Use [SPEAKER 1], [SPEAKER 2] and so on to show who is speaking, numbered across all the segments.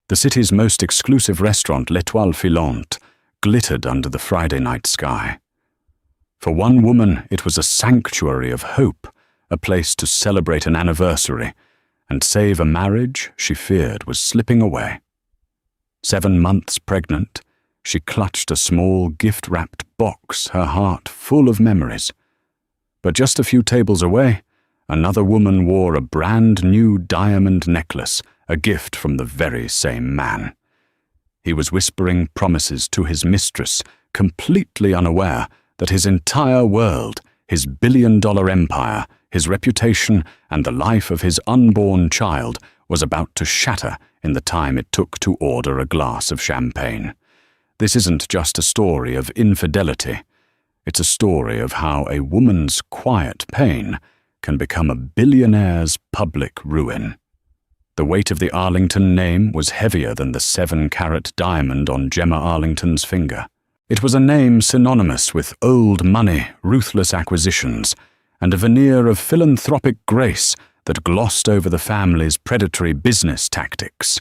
[SPEAKER 1] The city's most exclusive restaurant, L'Étoile Filante, glittered under the Friday night sky. For one woman, it was a sanctuary of hope, a place to celebrate an anniversary and save a marriage she feared was slipping away. 7 months pregnant, she clutched a small gift-wrapped box, her heart full of memories. But just a few tables away, another woman wore a brand-new diamond necklace, a gift from the very same man. He was whispering promises to his mistress, completely unaware that his entire world, his billion-dollar empire, his reputation, and the life of his unborn child was about to shatter in the time it took to order a glass of champagne. This isn't just a story of infidelity. It's a story of how a woman's quiet pain can become a billionaire's public ruin. The weight of the Arlington name was heavier than the 7-carat diamond on Gemma Arlington's finger. It was a name synonymous with old money, ruthless acquisitions, and a veneer of philanthropic grace that glossed over the family's predatory business tactics.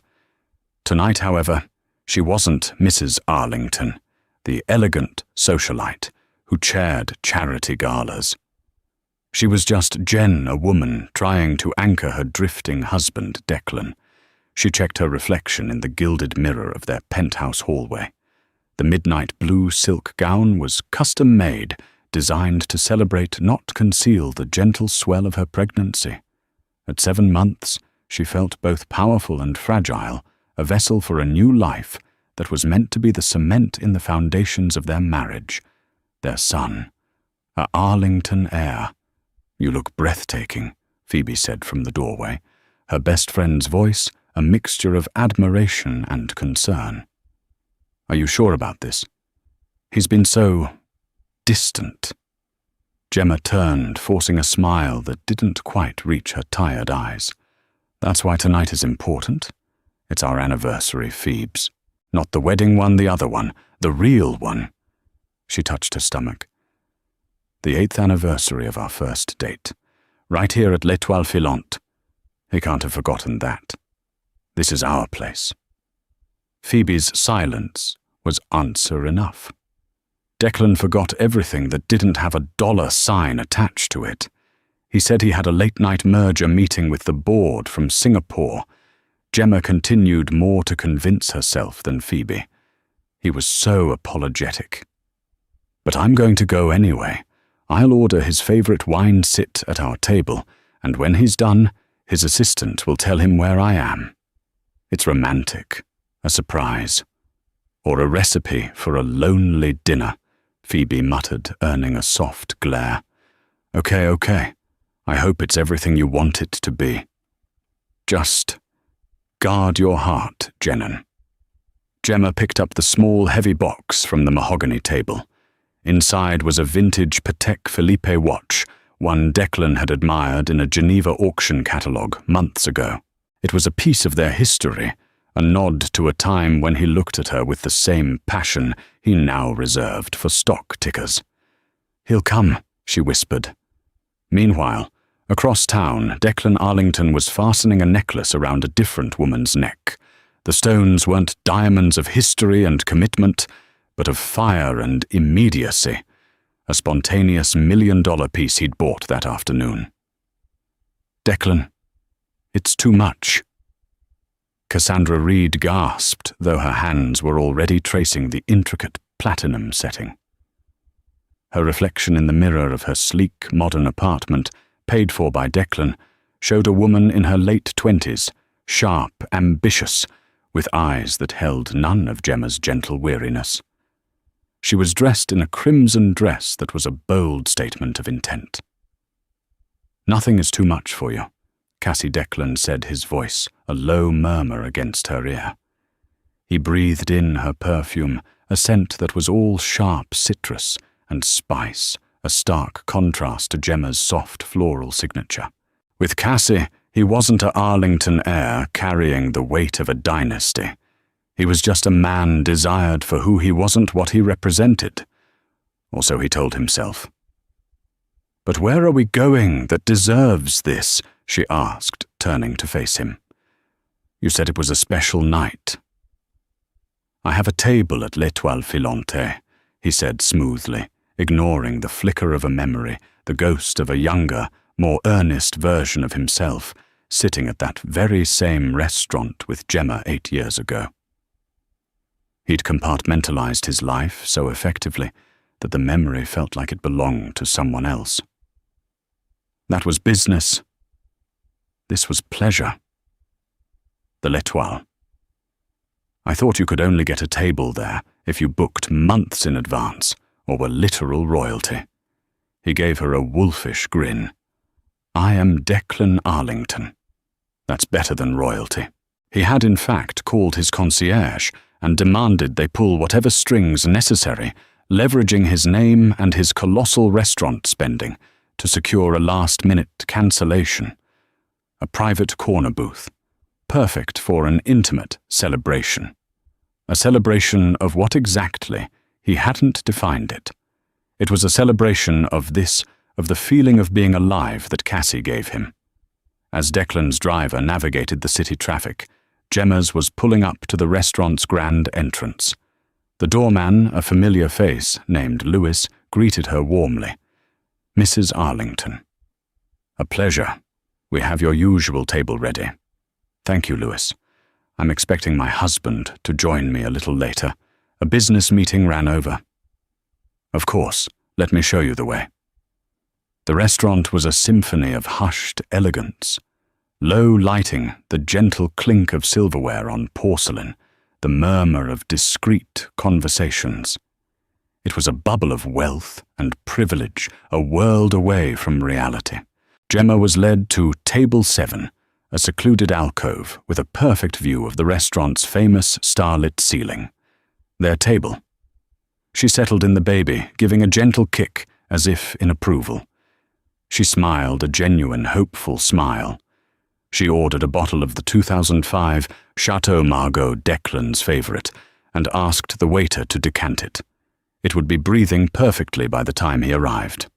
[SPEAKER 1] Tonight, however, she wasn't Mrs. Arlington, the elegant socialite who chaired charity galas. She was just Jen, a woman trying to anchor her drifting husband, Declan. She checked her reflection in the gilded mirror of their penthouse hallway. The midnight blue silk gown was custom-made, designed to celebrate, not conceal, the gentle swell of her pregnancy. At 7 months, she felt both powerful and fragile, a vessel for a new life that was meant to be the cement in the foundations of their marriage, their son, a Arlington heir. "You look breathtaking," Phoebe said from the doorway, her best friend's voice a mixture of admiration and concern. "Are you sure about this? He's been so distant." Gemma turned, forcing a smile that didn't quite reach her tired eyes. "That's why tonight is important. It's our anniversary, Phoebes. Not the wedding one, the other one, the real one." She touched her stomach. "The 8th anniversary of our first date, right here at L'Étoile Filante. He can't have forgotten that. This is our place." Phoebe's silence was answer enough. Declan forgot everything that didn't have a dollar sign attached to it. He said he had a late-night merger meeting with the board from Singapore. Gemma continued more to convince herself than Phoebe. He was so apologetic. "But I'm going to go anyway. I'll order his favorite wine sit at our table, and when he's done, his assistant will tell him where I am. It's romantic, a surprise. Or a recipe for a lonely dinner," Phoebe muttered, earning a soft glare. Okay. I hope it's everything you want it to be. Just guard your heart, Jennen." Gemma picked up the small, heavy box from the mahogany table. Inside was a vintage Patek Philippe watch, one Declan had admired in a Geneva auction catalogue months ago. It was a piece of their history, a nod to a time when he looked at her with the same passion he now reserved for stock tickers. "He'll come," she whispered. Meanwhile, across town, Declan Arlington was fastening a necklace around a different woman's neck. The stones weren't diamonds of history and commitment, but of fire and immediacy, a spontaneous $1 million piece he'd bought that afternoon. "Declan, it's too much." Cassandra Reed gasped, though her hands were already tracing the intricate platinum setting. Her reflection in the mirror of her sleek, modern apartment, paid for by Declan, showed a woman in her late 20s, sharp, ambitious, with eyes that held none of Gemma's gentle weariness. She was dressed in a crimson dress that was a bold statement of intent. "Nothing is too much for you," Cassie Declan said, his voice a low murmur against her ear. He breathed in her perfume, a scent that was all sharp citrus and spice, a stark contrast to Gemma's soft floral signature. With Cassie, he wasn't a Arlington heir carrying the weight of a dynasty. He was just a man desired for who he wasn't what he represented. Or so he told himself. "But where are we going that deserves this?" she asked, turning to face him. You said it was a special night. I have a table at l'Étoile Filante, he said smoothly, ignoring the flicker of a memory, the ghost of a younger, more earnest version of himself, sitting at that very same restaurant with Gemma 8 years ago. He'd compartmentalized his life so effectively that the memory felt like it belonged to someone else. That was business. This was pleasure. The l'Étoile. I thought you could only get a table there if you booked months in advance or were literal royalty. He gave her a wolfish grin. I am Declan Arlington. That's better than royalty. He had in fact called his concierge and demanded they pull whatever strings necessary, leveraging his name and his colossal restaurant spending to secure a last-minute cancellation. A private corner booth, perfect for an intimate celebration. A celebration of what exactly? He hadn't defined it. It was a celebration of the feeling of being alive that Cassie gave him. As Declan's driver navigated the city traffic, Gemma's was pulling up to the restaurant's grand entrance. The doorman, a familiar face named Lewis, greeted her warmly. Mrs. Arlington. A pleasure. We have your usual table ready. Thank you, Lewis. I'm expecting my husband to join me a little later. A business meeting ran over. Of course, let me show you the way. The restaurant was a symphony of hushed elegance. Low lighting, the gentle clink of silverware on porcelain, the murmur of discreet conversations. It was a bubble of wealth and privilege, a world away from reality. Gemma was led to Table 7, a secluded alcove with a perfect view of the restaurant's famous starlit ceiling. Their table. She settled in the baby, giving a gentle kick as if in approval. She smiled a genuine, hopeful smile. She ordered a bottle of the 2005 Chateau Margaux, Declan's favorite, and asked the waiter to decant it. It would be breathing perfectly by the time he arrived.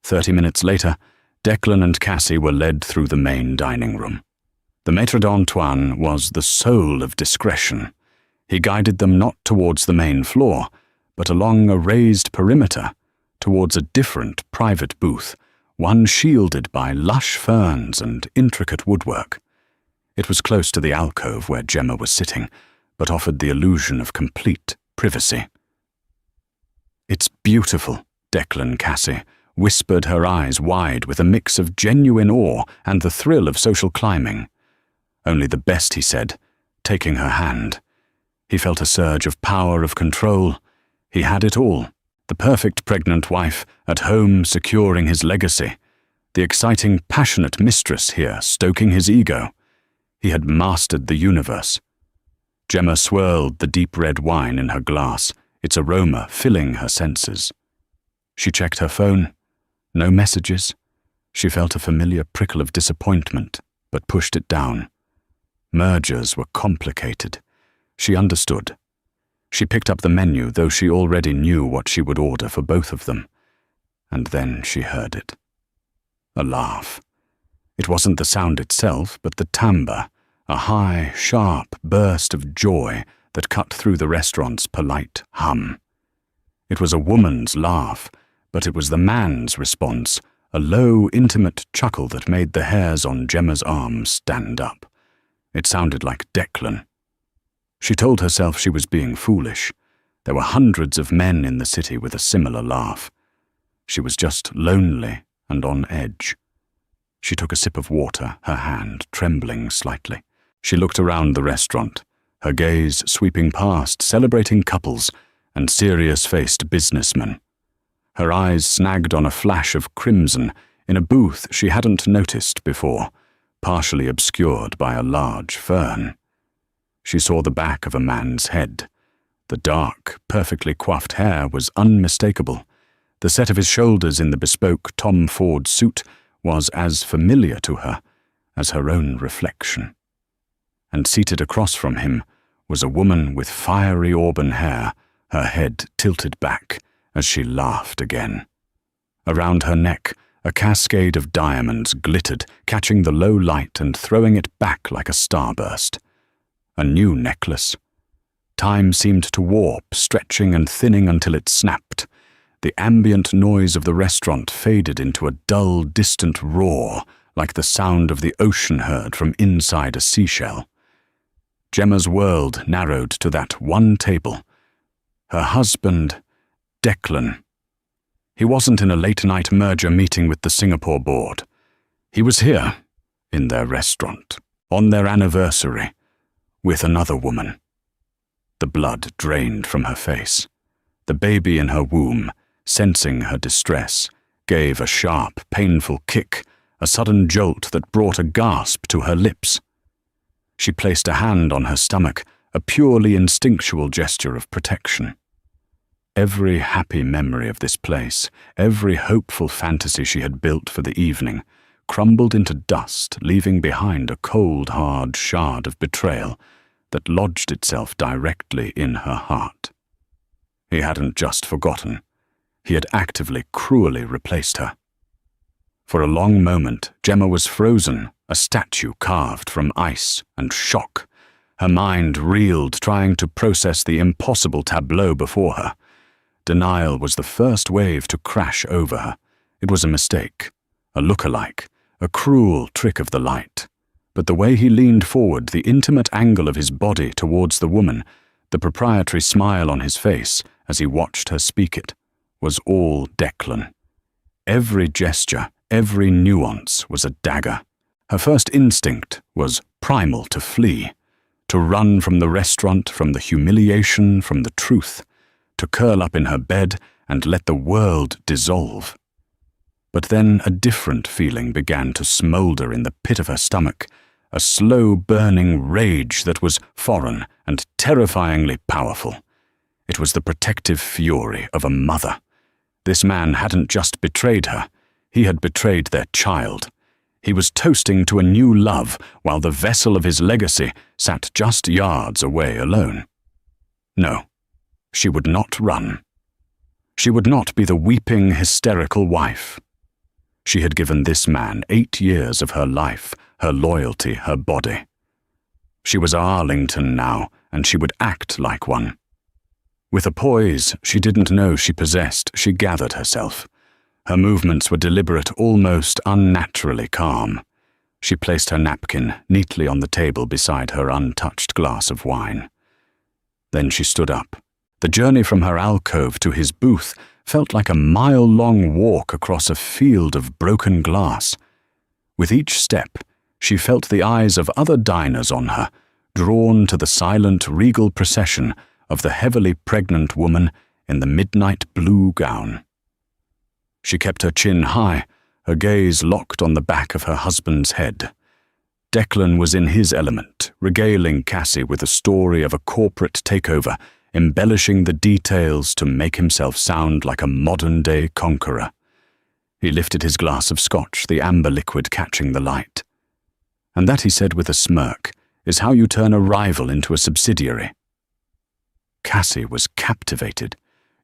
[SPEAKER 1] 30 minutes later, Declan and Cassie were led through the main dining room. The maître d'Antoine was the soul of discretion. He guided them not towards the main floor, but along a raised perimeter, towards a different private booth, one shielded by lush ferns and intricate woodwork. It was close to the alcove where Gemma was sitting, but offered the illusion of complete privacy. It's beautiful, Declan Cassie whispered, her eyes wide with a mix of genuine awe and the thrill of social climbing. Only the best, he said, taking her hand. He felt a surge of power, of control. He had it all. The perfect pregnant wife, at home securing his legacy. The exciting, passionate mistress here, stoking his ego. He had mastered the universe. Gemma swirled the deep red wine in her glass, its aroma filling her senses. She checked her phone. No messages. She felt a familiar prickle of disappointment, but pushed it down. Mergers were complicated. She understood. She picked up the menu, though she already knew what she would order for both of them. And then she heard it. A laugh. It wasn't the sound itself, but the timbre, a high, sharp burst of joy that cut through the restaurant's polite hum. It was a woman's laugh, but it was the man's response, a low, intimate chuckle that made the hairs on Gemma's arms stand up. It sounded like Declan. She told herself she was being foolish. There were hundreds of men in the city with a similar laugh. She was just lonely and on edge. She took a sip of water, her hand trembling slightly. She looked around the restaurant, her gaze sweeping past celebrating couples and serious-faced businessmen. Her eyes snagged on a flash of crimson in a booth she hadn't noticed before, partially obscured by a large fern. She saw the back of a man's head. The dark, perfectly coiffed hair was unmistakable. The set of his shoulders in the bespoke Tom Ford suit was as familiar to her as her own reflection. And seated across from him was a woman with fiery auburn hair, her head tilted back as she laughed again. Around her neck, a cascade of diamonds glittered, catching the low light and throwing it back like a starburst. a new necklace. Time seemed to warp, stretching and thinning until it snapped. The ambient noise of the restaurant faded into a dull, distant roar, like the sound of the ocean heard from inside a seashell. Gemma's world narrowed to that one table. Her husband, Declan. He wasn't in a late-night merger meeting with the Singapore board. He was here, in their restaurant, on their anniversary, with another woman. The blood drained from her face. The baby in her womb, sensing her distress, gave a sharp, painful kick, a sudden jolt that brought a gasp to her lips. She placed a hand on her stomach, a purely instinctual gesture of protection. Every happy memory of this place, every hopeful fantasy she had built for the evening, crumbled into dust, leaving behind a cold, hard shard of betrayal that lodged itself directly in her heart. He hadn't just forgotten. He had actively, cruelly replaced her. For a long moment, Gemma was frozen, a statue carved from ice and shock. Her mind reeled, trying to process the impossible tableau before her. Denial was the first wave to crash over her. It was a mistake, a look-alike, a cruel trick of the light. But the way he leaned forward, the intimate angle of his body towards the woman, the proprietary smile on his face as he watched her speak it, was all Declan. Every gesture, every nuance was a dagger. Her first instinct was primal to flee, to run from the restaurant, from the humiliation, from the truth, to curl up in her bed and let the world dissolve. But then a different feeling began to smoulder in the pit of her stomach, a slow burning rage that was foreign and terrifyingly powerful. It was the protective fury of a mother. This man hadn't just betrayed her, he had betrayed their child. He was toasting to a new love while the vessel of his legacy sat just yards away alone. No, she would not run. She would not be the weeping, hysterical wife. She had given this man 8 years of her life, her loyalty, her body. She was Arlington now, and she would act like one. With a poise she didn't know she possessed, she gathered herself. Her movements were deliberate, almost unnaturally calm. She placed her napkin neatly on the table beside her untouched glass of wine. Then she stood up. The journey from her alcove to his booth felt like a mile-long walk across a field of broken glass. With each step, she felt the eyes of other diners on her, drawn to the silent, regal procession of the heavily pregnant woman in the midnight blue gown. She kept her chin high, her gaze locked on the back of her husband's head. Declan was in his element, regaling Cassie with a story of a corporate takeover, embellishing the details to make himself sound like a modern-day conqueror. He lifted his glass of scotch, the amber liquid catching the light. And that, he said with a smirk, is how you turn a rival into a subsidiary. Cassie was captivated.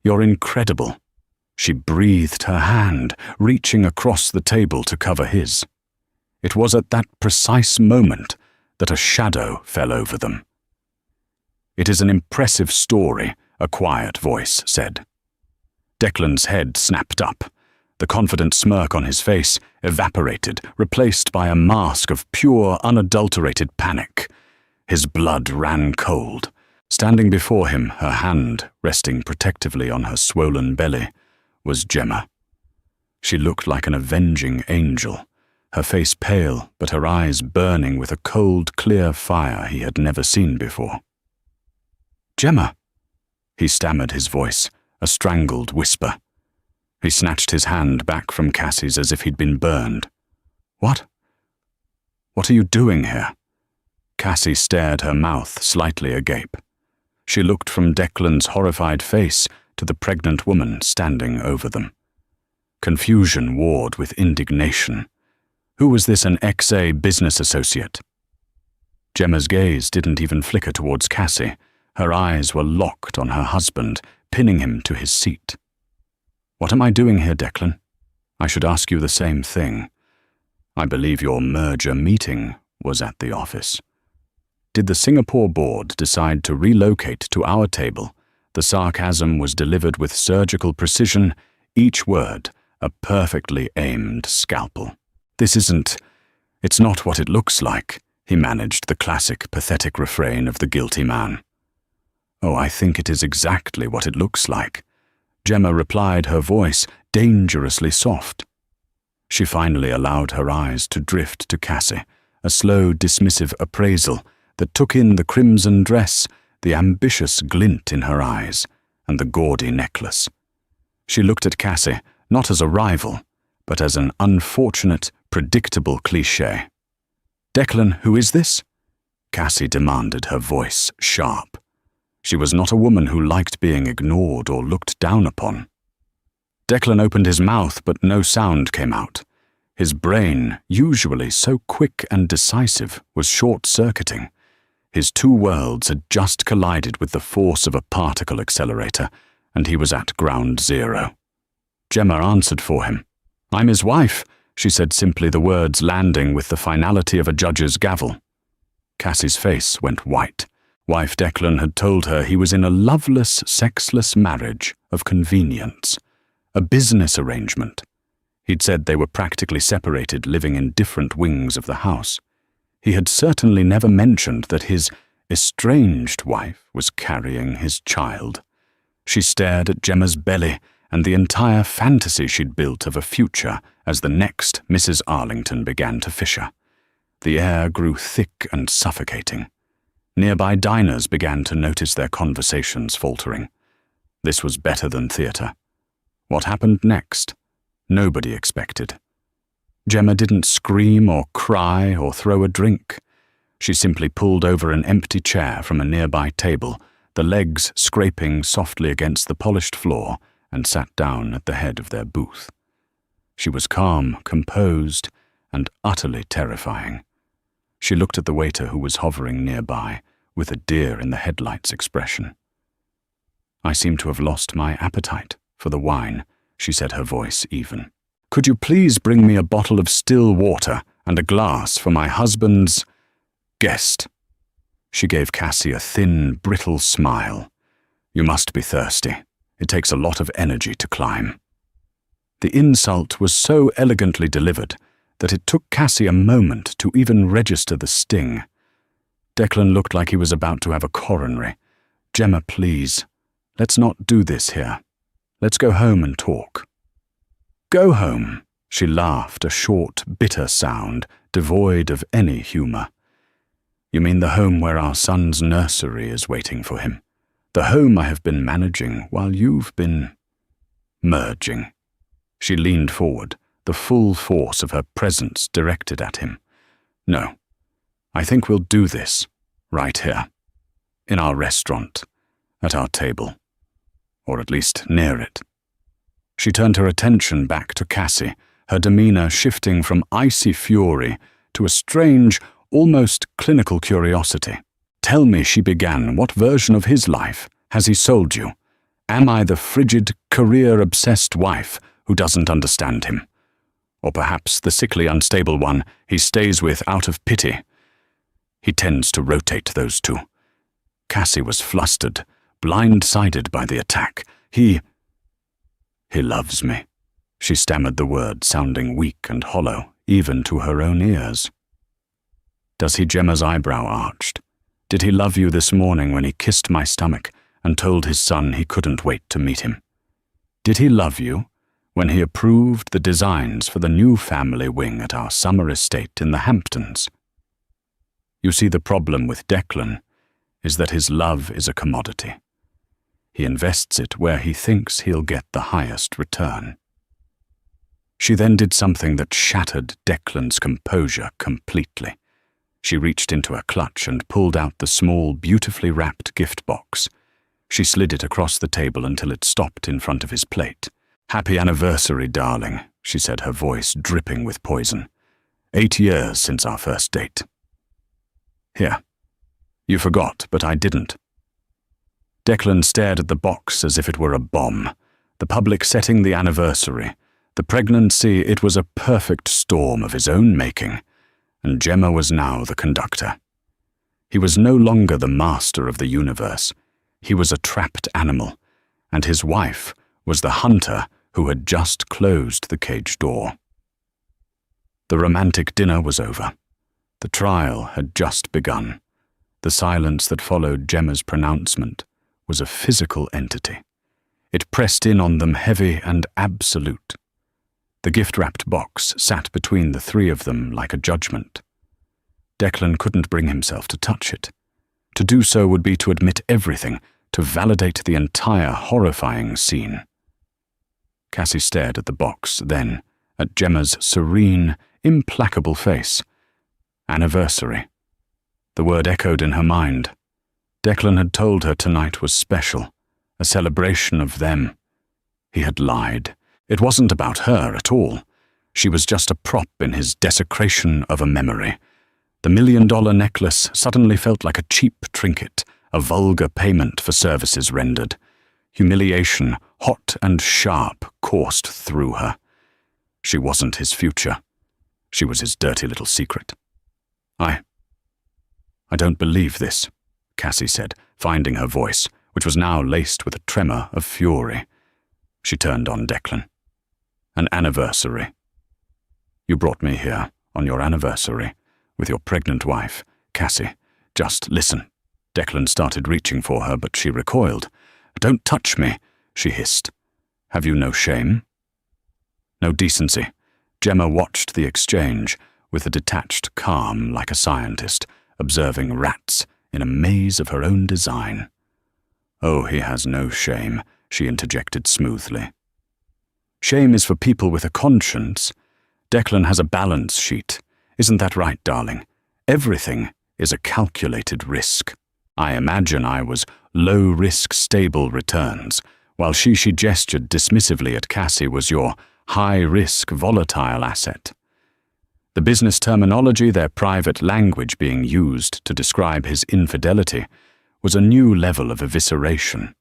[SPEAKER 1] You're incredible. She breathed her hand, reaching across the table to cover his. It was at that precise moment that a shadow fell over them. It is an impressive story, a quiet voice said. Declan's head snapped up. The confident smirk on his face evaporated, replaced by a mask of pure, unadulterated panic. His blood ran cold. Standing before him, her hand resting protectively on her swollen belly, was Gemma. She looked like an avenging angel, her face pale but her eyes burning with a cold, clear fire he had never seen before. "Gemma," he stammered, his voice a strangled whisper. He snatched his hand back from Cassie's as if he'd been burned. What are you doing here?" Cassie stared, her mouth slightly agape. She looked from Declan's horrified face to the pregnant woman standing over them. Confusion warred with indignation. Who was this, an ex-A business associate? Gemma's gaze didn't even flicker towards Cassie. Her eyes were locked on her husband, pinning him to his seat. "What am I doing here, Declan? I should ask you the same thing. I believe your merger meeting was at the office." Did the Singapore board decide to relocate to our table? The sarcasm was delivered with surgical precision, each word a perfectly aimed scalpel. It's not what it looks like, he managed the classic pathetic refrain of the guilty man. Oh, I think it is exactly what it looks like, Gemma replied, her voice dangerously soft. She finally allowed her eyes to drift to Cassie, a slow, dismissive appraisal that took in the crimson dress, the ambitious glint in her eyes, and the gaudy necklace. She looked at Cassie not as a rival, but as an unfortunate, predictable cliché. "Declan, who is this?" Cassie demanded, her voice sharp. She was not a woman who liked being ignored or looked down upon. Declan opened his mouth, but no sound came out. His brain, usually so quick and decisive, was short-circuiting. His two worlds had just collided with the force of a particle accelerator, and he was at ground zero. Gemma answered for him. "I'm his wife," she said simply, the words landing with the finality of a judge's gavel. Cassie's face went white. Wife Declan had told her he was in a loveless, sexless marriage of convenience, a business arrangement. He'd said they were practically separated, living in different wings of the house. He had certainly never mentioned that his estranged wife was carrying his child. She stared at Gemma's belly and the entire fantasy she'd built of a future as the next Mrs. Arlington began to fissure. The air grew thick and suffocating. Nearby diners began to notice their conversations faltering. This was better than theatre. What happened next? Nobody expected. Gemma didn't scream or cry or throw a drink. She simply pulled over an empty chair from a nearby table, the legs scraping softly against the polished floor, and sat down at the head of their booth. She was calm, composed, and utterly terrifying. She looked at the waiter who was hovering nearby, with a deer-in-the-headlights expression. "I seem to have lost my appetite for the wine," she said, her voice even. "Could you please bring me a bottle of still water and a glass for my husband's guest?" She gave Cassie a thin, brittle smile. "You must be thirsty. It takes a lot of energy to climb." The insult was so elegantly delivered that it took Cassie a moment to even register the sting. Declan looked like he was about to have a coronary. "Gemma, please, let's not do this here. Let's go home and talk." "Go home," she laughed, a short, bitter sound, devoid of any humour. "You mean the home where our son's nursery is waiting for him? The home I have been managing while you've been merging." She leaned forward, the full force of her presence directed at him. "No, I think we'll do this, right here, in our restaurant, at our table, or at least near it." She turned her attention back to Cassie, her demeanour shifting from icy fury to a strange, almost clinical curiosity. "Tell me," she began, "what version of his life has he sold you? Am I the frigid, career-obsessed wife who doesn't understand him? Or perhaps the sickly, unstable one he stays with out of pity? He tends to rotate those two." Cassie was flustered, blindsided by the attack. He loves me," she stammered the word, sounding weak and hollow, even to her own ears. "Does he?" Gemma's eyebrow arched. "Did he love you this morning when he kissed my stomach and told his son he couldn't wait to meet him? Did he love you when he approved the designs for the new family wing at our summer estate in the Hamptons? You see, the problem with Declan is that his love is a commodity. He invests it where he thinks he'll get the highest return." She then did something that shattered Declan's composure completely. She reached into her clutch and pulled out the small, beautifully wrapped gift box. She slid it across the table until it stopped in front of his plate. "Happy anniversary, darling," she said, her voice dripping with poison. 8 years since our first date. Here. You forgot, but I didn't." Declan stared at the box as if it were a bomb. The public setting, the anniversary, the pregnancy, it was a perfect storm of his own making, and Gemma was now the conductor. He was no longer the master of the universe. He was a trapped animal, and his wife was the hunter who had just closed the cage door. The romantic dinner was over. The trial had just begun. The silence that followed Gemma's pronouncement was a physical entity. It pressed in on them heavy and absolute. The gift-wrapped box sat between the three of them like a judgment. Declan couldn't bring himself to touch it. To do so would be to admit everything, to validate the entire horrifying scene. Cassie stared at the box, then at Gemma's serene, implacable face. Anniversary. The word echoed in her mind. Declan had told her tonight was special, a celebration of them. He had lied. It wasn't about her at all. She was just a prop in his desecration of a memory. The $1 million necklace suddenly felt like a cheap trinket, a vulgar payment for services rendered. Humiliation, hot and sharp, coursed through her. She wasn't his future. She was his dirty little secret. I don't believe this, Cassie said, finding her voice, which was now laced with a tremor of fury. She turned on Declan. An anniversary. You brought me here on your anniversary with your pregnant wife, Cassie. Just listen. Declan started reaching for her, but she recoiled. Don't touch me, she hissed. Have you no shame? No decency. Gemma watched the exchange with a detached calm like a scientist, observing rats in a maze of her own design. Oh, he has no shame, she interjected smoothly. Shame is for people with a conscience. Declan has a balance sheet. Isn't that right, darling? Everything is a calculated risk. I imagine I was low-risk, stable returns, while she gestured dismissively at Cassie was your high-risk, volatile asset. The business terminology, their private language being used to describe his infidelity, was a new level of evisceration.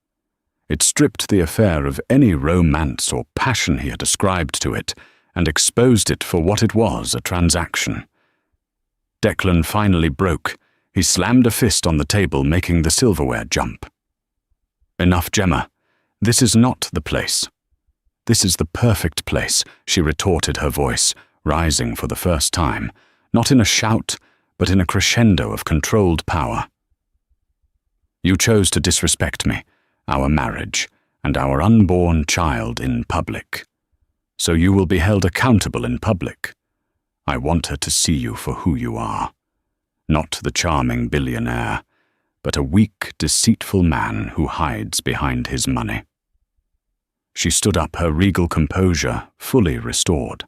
[SPEAKER 1] It stripped the affair of any romance or passion he had ascribed to it and exposed it for what it was, a transaction. Declan finally broke. He slammed a fist on the table, making the silverware jump. Enough, Gemma. This is not the place. This is the perfect place, she retorted, her voice rising for the first time, not in a shout, but in a crescendo of controlled power. You chose to disrespect me, our marriage, and our unborn child in public. So you will be held accountable in public. I want her to see you for who you are. Not the charming billionaire, but a weak, deceitful man who hides behind his money. She stood up, her regal composure fully restored.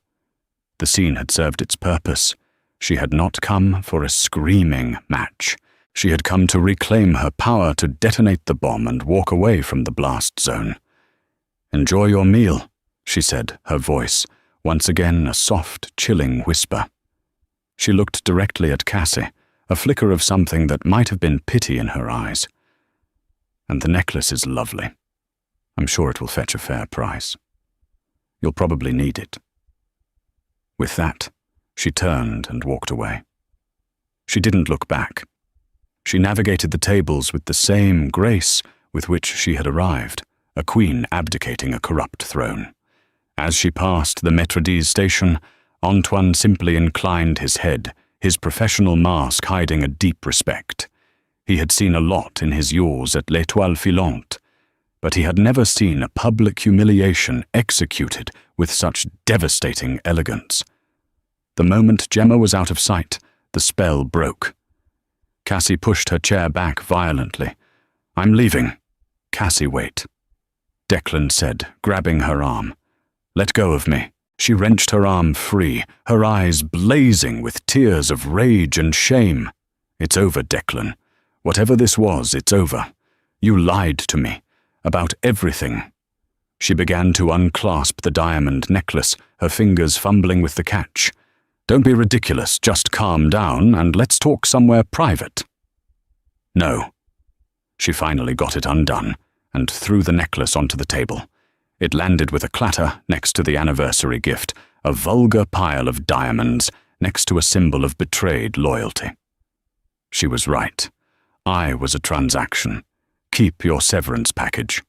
[SPEAKER 1] The scene had served its purpose. She had not come for a screaming match. She had come to reclaim her power to detonate the bomb and walk away from the blast zone. Enjoy your meal, she said, her voice, once again a soft, chilling whisper. She looked directly at Cassie, a flicker of something that might have been pity in her eyes. And the necklace is lovely. I'm sure it will fetch a fair price. You'll probably need it. With that, she turned and walked away. She didn't look back. She navigated the tables with the same grace with which she had arrived, a queen abdicating a corrupt throne. As she passed the Metrodise station, Antoine simply inclined his head, his professional mask hiding a deep respect. He had seen a lot in his years at l'Étoile Filante, but he had never seen a public humiliation executed with such devastating elegance. The moment Gemma was out of sight, the spell broke. Cassie pushed her chair back violently. I'm leaving. Cassie, wait. Declan said, grabbing her arm. Let go of me. She wrenched her arm free, her eyes blazing with tears of rage and shame. It's over, Declan. Whatever this was, it's over. You lied to me. About everything. She began to unclasp the diamond necklace, her fingers fumbling with the catch. Don't be ridiculous, just calm down and let's talk somewhere private. No. She finally got it undone and threw the necklace onto the table. It landed with a clatter next to the anniversary gift, a vulgar pile of diamonds next to a symbol of betrayed loyalty. She was right. I was a transaction. Keep your severance package.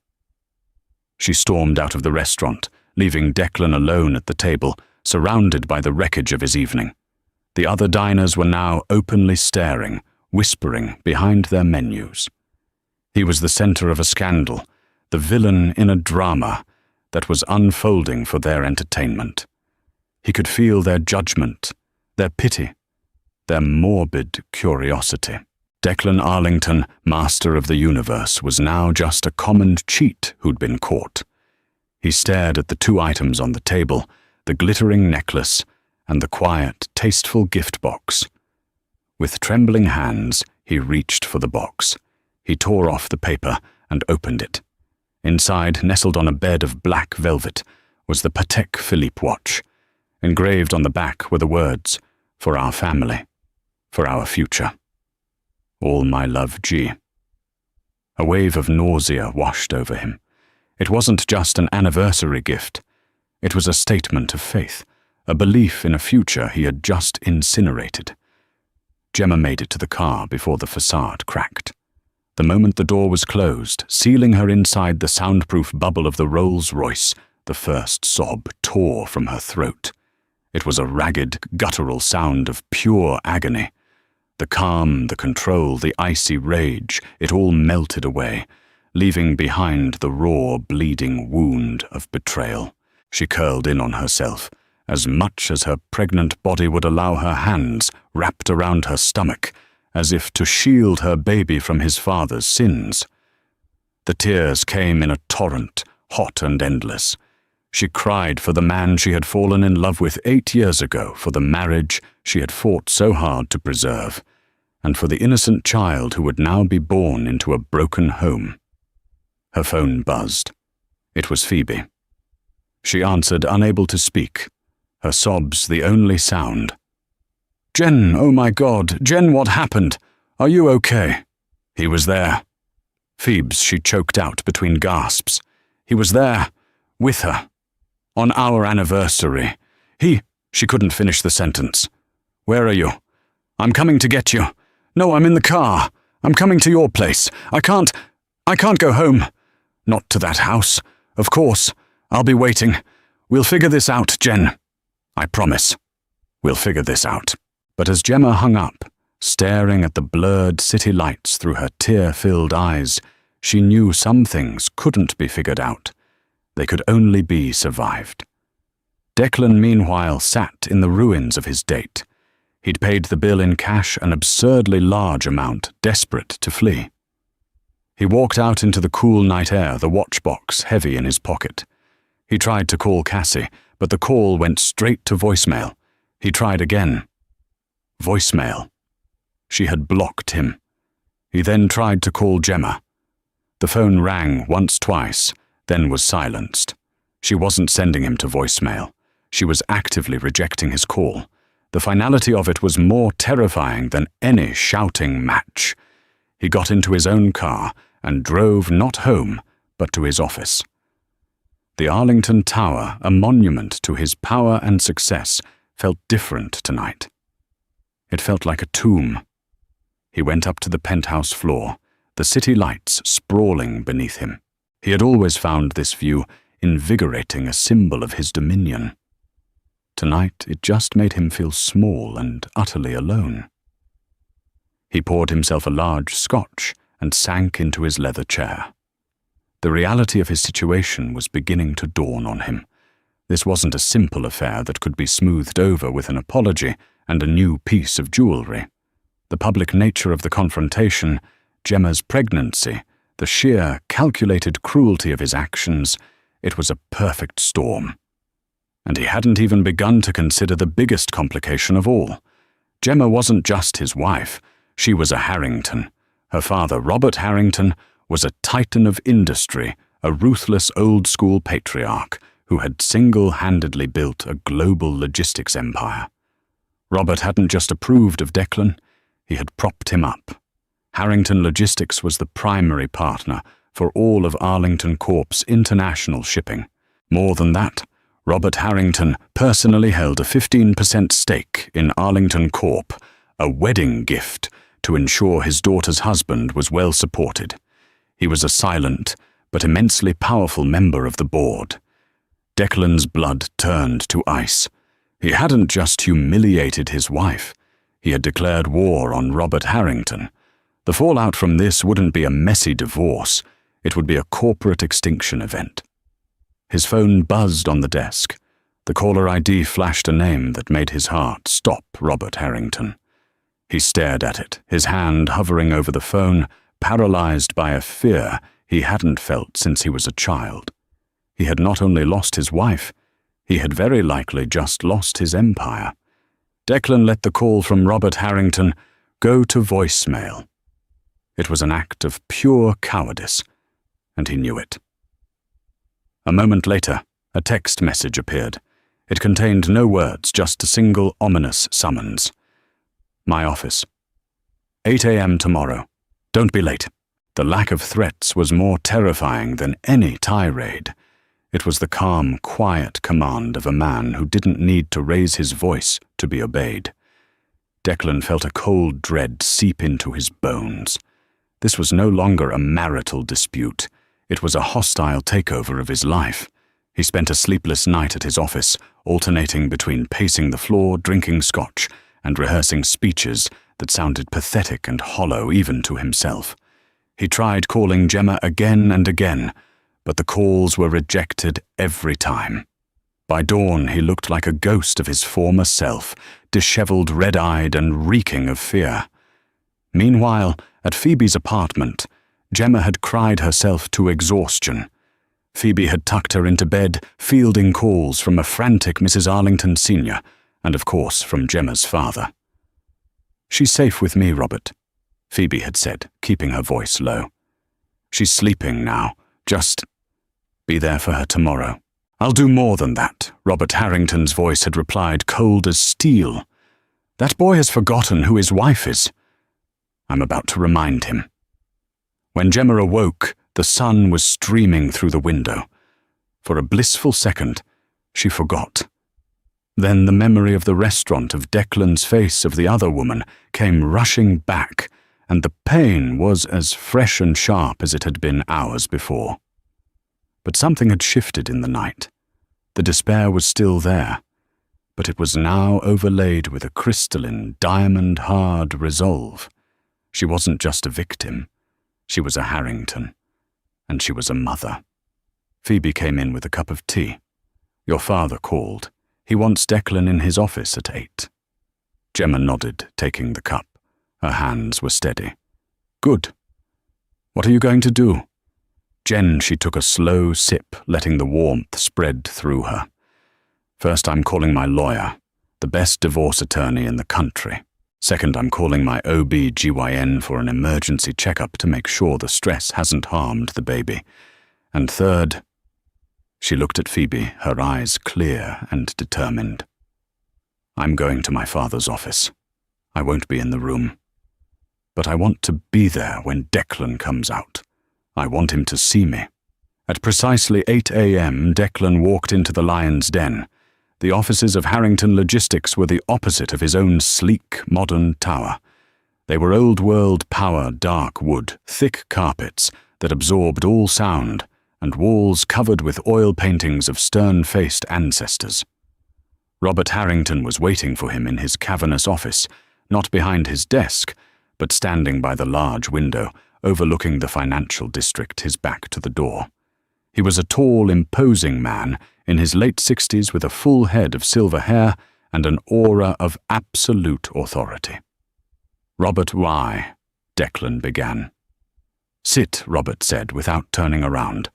[SPEAKER 1] She stormed out of the restaurant, leaving Declan alone at the table, surrounded by the wreckage of his evening. The other diners were now openly staring, whispering behind their menus. He was the center of a scandal, the villain in a drama that was unfolding for their entertainment. He could feel their judgment, their pity, their morbid curiosity. Declan Arlington, master of the universe, was now just a common cheat who'd been caught. He stared at the two items on the table, the glittering necklace and the quiet, tasteful gift box. With trembling hands, he reached for the box. He tore off the paper and opened it. Inside, nestled on a bed of black velvet, was the Patek Philippe watch. Engraved on the back were the words, "For our family, for our future. All my love, G." A wave of nausea washed over him. It wasn't just an anniversary gift. It was a statement of faith, a belief in a future he had just incinerated. Gemma made it to the car before the facade cracked. The moment the door was closed, sealing her inside the soundproof bubble of the Rolls-Royce, the first sob tore from her throat. It was a ragged, guttural sound of pure agony. The calm, the control, the icy rage, it all melted away, leaving behind the raw, bleeding wound of betrayal. She curled in on herself, as much as her pregnant body would allow, her hands wrapped around her stomach, as if to shield her baby from his father's sins. The tears came in a torrent, hot and endless. She cried for the man she had fallen in love with 8 years ago, for the marriage she had fought so hard to preserve, and for the innocent child who would now be born into a broken home. Her phone buzzed. It was Phoebe. She answered, unable to speak, her sobs the only sound. "Jen, oh my God, Jen, what happened? Are you okay?" "He was there." Phoebes, she choked out between gasps. "He was there, with her. On our anniversary. She couldn't finish the sentence. "Where are you?" "I'm coming to get you." "No, I'm in the car. I'm coming to your place. I can't go home." "Not to that house. Of course. I'll be waiting. We'll figure this out, Jen. I promise. We'll figure this out." But as Gemma hung up, staring at the blurred city lights through her tear-filled eyes, she knew some things couldn't be figured out. They could only be survived. Declan, meanwhile, sat in the ruins of his date. He'd paid the bill in cash, an absurdly large amount, desperate to flee. He walked out into the cool night air, the watchbox heavy in his pocket. He tried to call Cassie, but the call went straight to voicemail. He tried again. Voicemail. She had blocked him. He then tried to call Gemma. The phone rang once, twice, then was silenced. She wasn't sending him to voicemail. She was actively rejecting his call. The finality of it was more terrifying than any shouting match. He got into his own car and drove not home, but to his office. The Arlington Tower, a monument to his power and success, felt different tonight. It felt like a tomb. He went up to the penthouse floor, the city lights sprawling beneath him. He had always found this view invigorating, a symbol of his dominion. Tonight, it just made him feel small and utterly alone. He poured himself a large scotch and sank into his leather chair. The reality of his situation was beginning to dawn on him. This wasn't a simple affair that could be smoothed over with an apology and a new piece of jewelry. The public nature of the confrontation, Gemma's pregnancy, the sheer, calculated cruelty of his actions, it was a perfect storm. And he hadn't even begun to consider the biggest complication of all. Gemma wasn't just his wife, she was a Harrington. Her father, Robert Harrington, was a titan of industry, a ruthless old-school patriarch who had single-handedly built a global logistics empire. Robert hadn't just approved of Declan, he had propped him up. Harrington Logistics was the primary partner for all of Arlington Corp's international shipping. More than that, Robert Harrington personally held a 15% stake in Arlington Corp, a wedding gift to ensure his daughter's husband was well supported. He was a silent but immensely powerful member of the board. Declan's blood turned to ice. He hadn't just humiliated his wife. He had declared war on Robert Harrington. The fallout from this wouldn't be a messy divorce. It would be a corporate extinction event. His phone buzzed on the desk. The caller ID flashed a name that made his heart stop. Robert Harrington. He stared at it, his hand hovering over the phone, paralyzed by a fear he hadn't felt since he was a child. He had not only lost his wife, he had very likely just lost his empire. Declan let the call from Robert Harrington go to voicemail. It was an act of pure cowardice, and he knew it. A moment later, a text message appeared. It contained no words, just a single ominous summons. My office. 8 a.m. tomorrow. Don't be late. The lack of threats was more terrifying than any tirade. It was the calm, quiet command of a man who didn't need to raise his voice to be obeyed. Declan felt a cold dread seep into his bones. This was no longer a marital dispute. It was a hostile takeover of his life. He spent a sleepless night at his office, alternating between pacing the floor, drinking scotch, and rehearsing speeches that sounded pathetic and hollow even to himself. He tried calling Gemma again and again, but the calls were rejected every time. By dawn, he looked like a ghost of his former self, disheveled, red-eyed, and reeking of fear. Meanwhile, at Phoebe's apartment, Gemma had cried herself to exhaustion. Phoebe had tucked her into bed, fielding calls from a frantic Mrs. Arlington Sr., and of course from Gemma's father. "She's safe with me, Robert," Phoebe had said, keeping her voice low. "She's sleeping now. Just be there for her tomorrow." "I'll do more than that," Robert Harrington's voice had replied, cold as steel. "That boy has forgotten who his wife is. I'm about to remind him." When Gemma awoke, the sun was streaming through the window. For a blissful second, she forgot. Then the memory of the restaurant, of Declan's face, of the other woman, came rushing back, and the pain was as fresh and sharp as it had been hours before. But something had shifted in the night. The despair was still there, but it was now overlaid with a crystalline, diamond-hard resolve. She wasn't just a victim. She was a Harrington. And she was a mother. Phoebe came in with a cup of tea. "Your father called. He wants Declan in his office at 8. Gemma nodded, taking the cup. Her hands were steady. "Good. What are you going to do?" She took a slow sip, letting the warmth spread through her. "First, I'm calling my lawyer, the best divorce attorney in the country. Second, I'm calling my OB-GYN for an emergency checkup to make sure the stress hasn't harmed the baby. And third," she looked at Phoebe, her eyes clear and determined, "I'm going to my father's office. I won't be in the room. But I want to be there when Declan comes out. I want him to see me." At precisely 8 a.m., Declan walked into the Lion's Den. The offices of Harrington Logistics were the opposite of his own sleek, modern tower. They were old-world power, dark wood, thick carpets that absorbed all sound, and walls covered with oil paintings of stern-faced ancestors. Robert Harrington was waiting for him in his cavernous office, not behind his desk, but standing by the large window, overlooking the financial district, his back to the door. He was a tall, imposing man in his late 60s with a full head of silver hair and an aura of absolute authority. "Robert, why?" Declan began. "Sit," Robert said without turning around.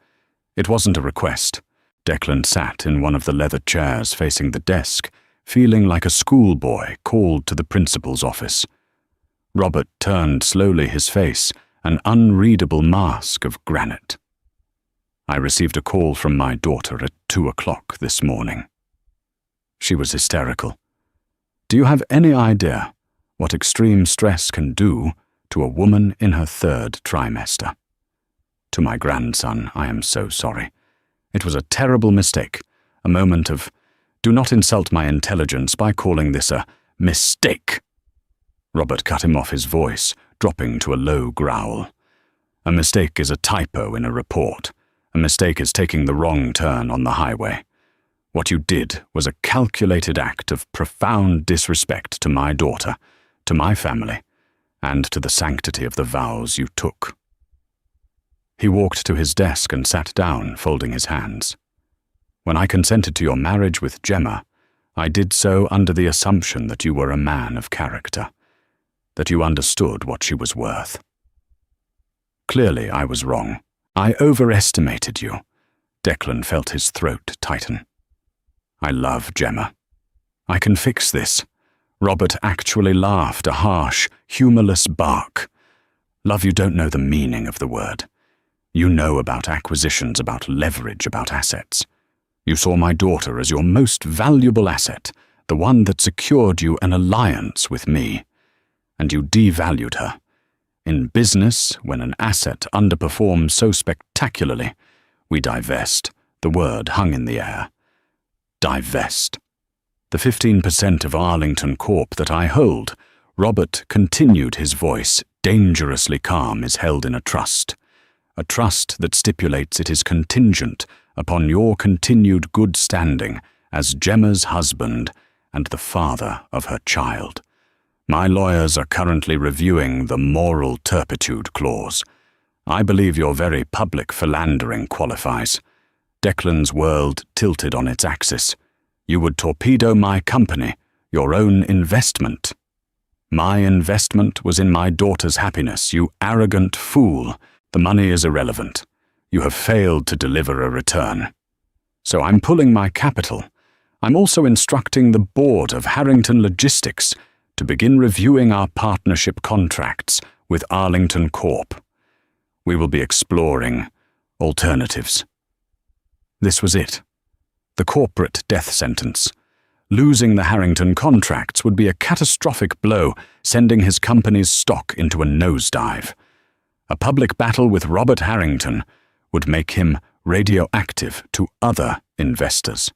[SPEAKER 1] It wasn't a request. Declan sat in one of the leather chairs facing the desk, feeling like a schoolboy called to the principal's office. Robert turned slowly, his face an unreadable mask of granite. "I received a call from my daughter at 2 o'clock this morning." She was hysterical. "Do you have any idea what extreme stress can do to a woman in her 3rd trimester? To my grandson, I am so sorry. It was a terrible mistake, a moment of, do not insult my intelligence by calling this a mistake." Robert cut him off, his voice dropping to a low growl. A mistake is a typo in a report. A mistake is taking the wrong turn on the highway. What you did was a calculated act of profound disrespect to my daughter, to my family, and to the sanctity of the vows you took." He walked to his desk and sat down, folding his hands. "When I consented to your marriage with Gemma, I did so under the assumption that you were a man of character, that you understood what she was worth. Clearly, I was wrong. I overestimated you." Declan felt his throat tighten. "I love Gemma. I can fix this." Robert actually laughed, a harsh, humorless bark. "Love, you don't know the meaning of the word. You know about acquisitions, about leverage, about assets. You saw my daughter as your most valuable asset, the one that secured you an alliance with me. And you devalued her. In business, when an asset underperforms so spectacularly, we divest." The word hung in the air. Divest. "The 15% of Arlington Corp that I hold," Robert continued, his voice dangerously calm, "is held in a trust that stipulates it is contingent upon your continued good standing as Gemma's husband and the father of her child. My lawyers are currently reviewing the moral turpitude clause. I believe your very public philandering qualifies." Declan's world tilted on its axis. "You would torpedo my company, your own investment." "My investment was in my daughter's happiness, you arrogant fool. The money is irrelevant. You have failed to deliver a return. So I'm pulling my capital. I'm also instructing the board of Harrington Logistics to begin reviewing our partnership contracts with Arlington Corp. We will be exploring alternatives." This was it. The corporate death sentence. Losing the Harrington contracts would be a catastrophic blow, sending his company's stock into a nosedive. A public battle with Robert Harrington would make him radioactive to other investors.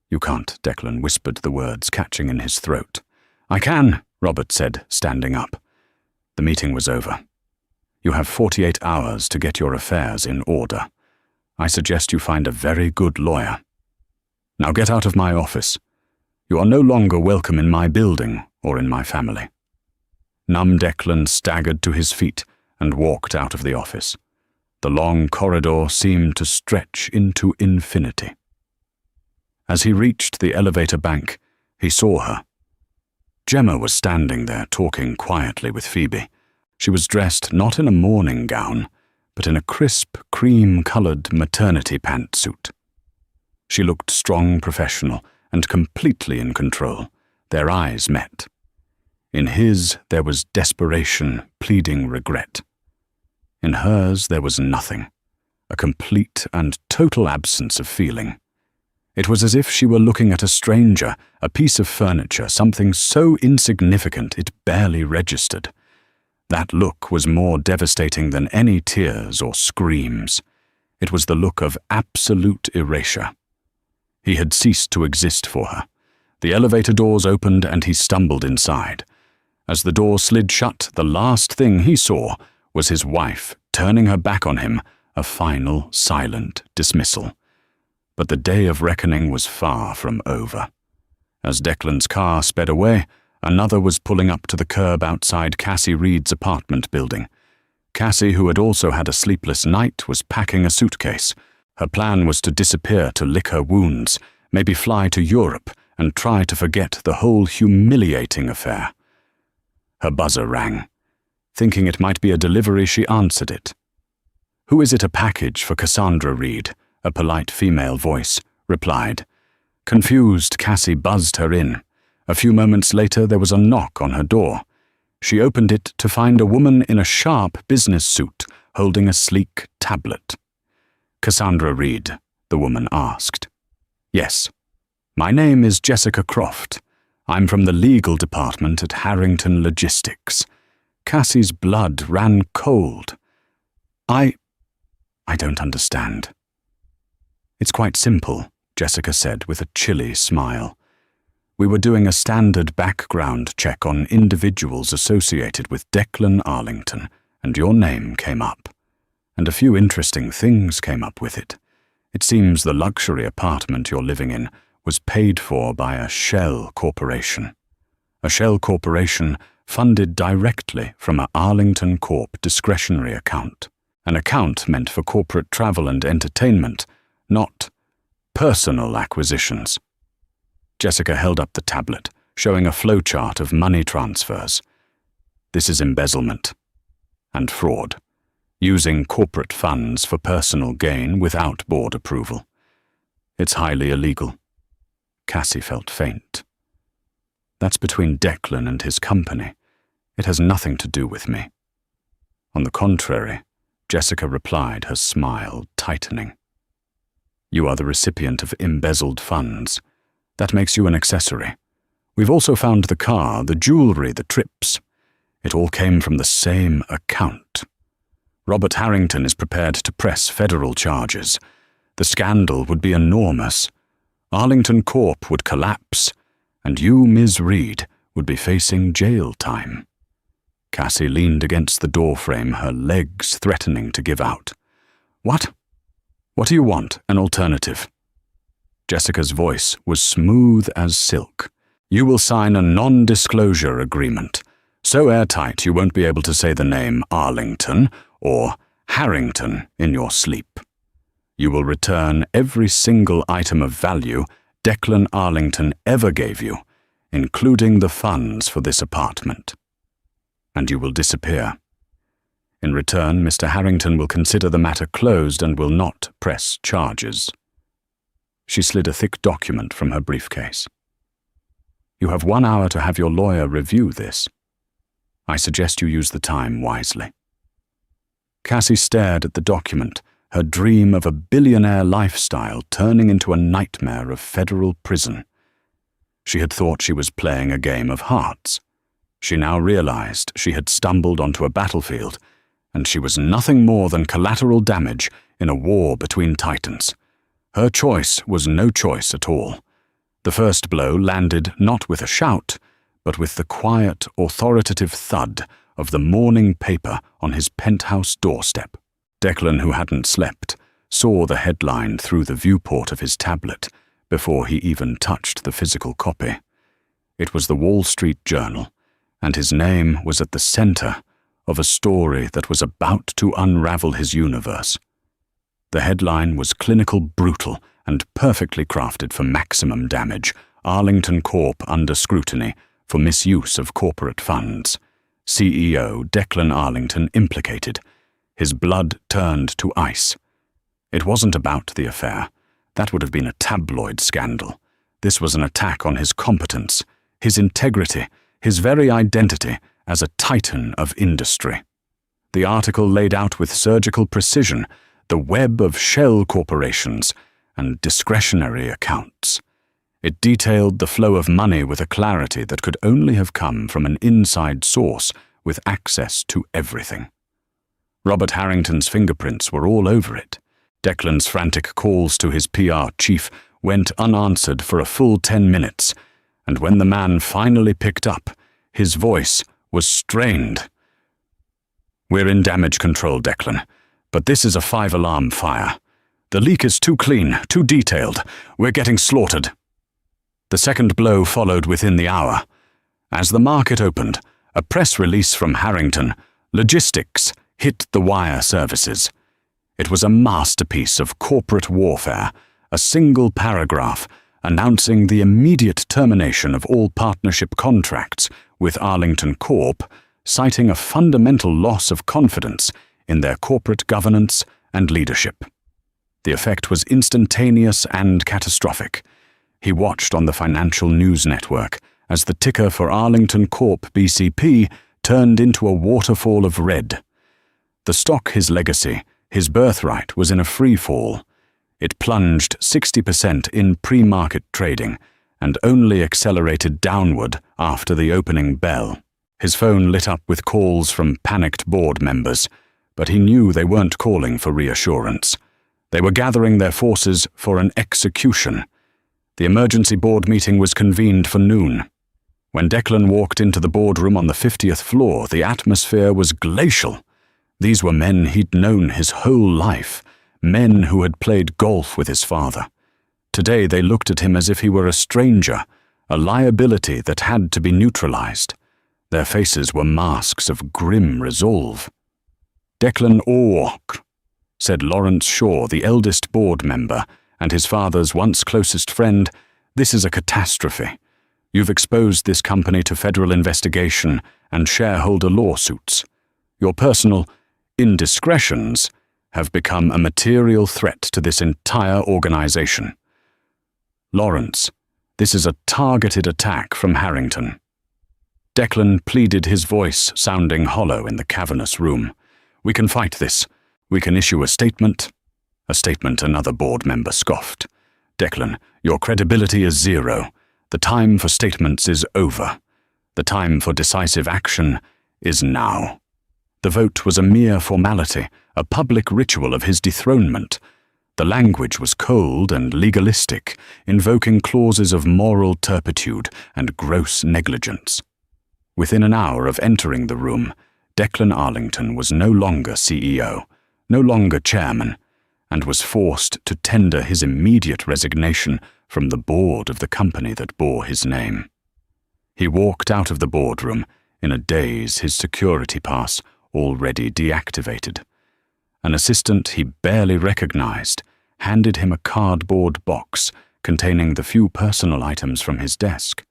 [SPEAKER 1] "You can't," Declan whispered, the words catching in his throat. "I can," Robert said, standing up. The meeting was over. "You have 48 hours to get your affairs in order. I suggest you find a very good lawyer. Now get out of my office. You are no longer welcome in my building or in my family." Numb Declan staggered to his feet and walked out of the office. The long corridor seemed to stretch into infinity. As he reached the elevator bank, he saw her. Gemma was standing there talking quietly with Phoebe. She was dressed not in a morning gown, but in a crisp, cream-colored maternity pantsuit. She looked strong, professional, and completely in control. Their eyes met. In his, there was desperation, pleading regret. In hers, there was nothing, a complete and total absence of feeling. It was as if she were looking at a stranger, a piece of furniture, something so insignificant it barely registered. That look was more devastating than any tears or screams. It was the look of absolute erasure. He had ceased to exist for her. The elevator doors opened and he stumbled inside. As the door slid shut, the last thing he saw was his wife turning her back on him, a final, silent dismissal. But the day of reckoning was far from over. As Declan's car sped away, another was pulling up to the curb outside Cassie Reed's apartment building. Cassie, who had also had a sleepless night, was packing a suitcase. Her plan was to disappear to lick her wounds, maybe fly to Europe, and try to forget the whole humiliating affair. Her buzzer rang. Thinking it might be a delivery, she answered it. "Who is it a package for Cassandra Reed?" a polite female voice replied. Confused, Cassie buzzed her in. A few moments later, there was a knock on her door. She opened it to find a woman in a sharp business suit holding a sleek tablet. "Cassandra Reed?" the woman asked. "Yes. My name is Jessica Croft. I'm from the legal department at Harrington Logistics." Cassie's blood ran cold. I don't understand." "It's quite simple," Jessica said with a chilly smile. We were doing a standard background check on individuals associated with Declan Arlington, and your name came up. And a few interesting things came up with it. It seems the luxury apartment you're living in was paid for by a shell corporation. A shell corporation funded directly from a Arlington Corp discretionary account. An account meant for corporate travel and entertainment, not personal acquisitions. Jessica held up the tablet, showing a flowchart of money transfers. This is embezzlement and fraud, using corporate funds for personal gain without board approval. It's highly illegal. Cassie felt faint. That's between Declan and his company. It has nothing to do with me. On the contrary, Jessica replied, her smile tightening. You are the recipient of embezzled funds. That makes you an accessory. We've also found the car, the jewelry, the trips. It all came from the same account. Robert Harrington is prepared to press federal charges. The scandal would be enormous. Arlington Corp would collapse, and you, Ms. Reed, would be facing jail time. Cassie leaned against the doorframe, her legs threatening to give out. What? What do you want? An alternative? Jessica's voice was smooth as silk. You will sign a non-disclosure agreement, so airtight you won't be able to say the name Arlington or Harrington in your sleep. You will return every single item of value Declan Arlington ever gave you, including the funds for this apartment. And you will disappear. In return, Mr. Harrington will consider the matter closed and will not press charges. She slid a thick document from her briefcase. You have 1 hour to have your lawyer review this. I suggest you use the time wisely. Cassie stared at the document, her dream of a billionaire lifestyle turning into a nightmare of federal prison. She had thought she was playing a game of hearts. She now realized she had stumbled onto a battlefield, and she was nothing more than collateral damage in a war between titans. Her choice was no choice at all. The first blow landed not with a shout, but with the quiet, authoritative thud of the morning paper on his penthouse doorstep. Declan, who hadn't slept, saw the headline through the viewport of his tablet before he even touched the physical copy. It was the Wall Street Journal, and his name was at the center of a story that was about to unravel his universe. The headline was clinical, brutal, and perfectly crafted for maximum damage. Arlington Corp under scrutiny for misuse of corporate funds. CEO Declan Arlington implicated. His blood turned to ice. It wasn't about the affair. That would have been a tabloid scandal. This was an attack on his competence, his integrity, his very identity as a titan of industry. The article laid out with surgical precision the web of shell corporations and discretionary accounts. It detailed the flow of money with a clarity that could only have come from an inside source with access to everything. Robert Harrington's fingerprints were all over it. Declan's frantic calls to his PR chief went unanswered for a full 10 minutes, and when the man finally picked up, his voice was strained. We're in damage control, Declan, but this is a 5-alarm fire. The leak is too clean, too detailed. We're getting slaughtered. The second blow followed within the hour. As the market opened, a press release from Harrington, Logistics, hit the wire services. It was a masterpiece of corporate warfare, a single paragraph announcing the immediate termination of all partnership contracts with Arlington Corp, citing a fundamental loss of confidence in their corporate governance and leadership. The effect was instantaneous and catastrophic. He watched on the financial news network as the ticker for Arlington Corp BCP turned into a waterfall of red. The stock, his legacy, his birthright, was in a free fall. It plunged 60% in pre-market trading and only accelerated downward after the opening bell. His phone lit up with calls from panicked board members, but he knew they weren't calling for reassurance. They were gathering their forces for an execution. The emergency board meeting was convened for noon. When Declan walked into the boardroom on the 50th floor, the atmosphere was glacial. These were men he'd known his whole life, men who had played golf with his father. Today they looked at him as if he were a stranger, a liability that had to be neutralized. Their faces were masks of grim resolve. "Declan Ork," said Lawrence Shaw, the eldest board member, and his father's once closest friend, "this is a catastrophe. You've exposed this company to federal investigation and shareholder lawsuits. Your personal indiscretions have become a material threat to this entire organization. Lawrence, this is a targeted attack from Harrington." Declan pleaded, his voice sounding hollow in the cavernous room. "We can fight this. We can issue a statement." A statement, another board member scoffed. "Declan, your credibility is zero. The time for statements is over. The time for decisive action is now." The vote was a mere formality, a public ritual of his dethronement. The language was cold and legalistic, invoking clauses of moral turpitude and gross negligence. Within an hour of entering the room, Declan Arlington was no longer CEO, no longer chairman, and was forced to tender his immediate resignation from the board of the company that bore his name. He walked out of the boardroom in a daze, his security pass already deactivated. An assistant he barely recognized handed him a cardboard box containing the few personal items from his desk.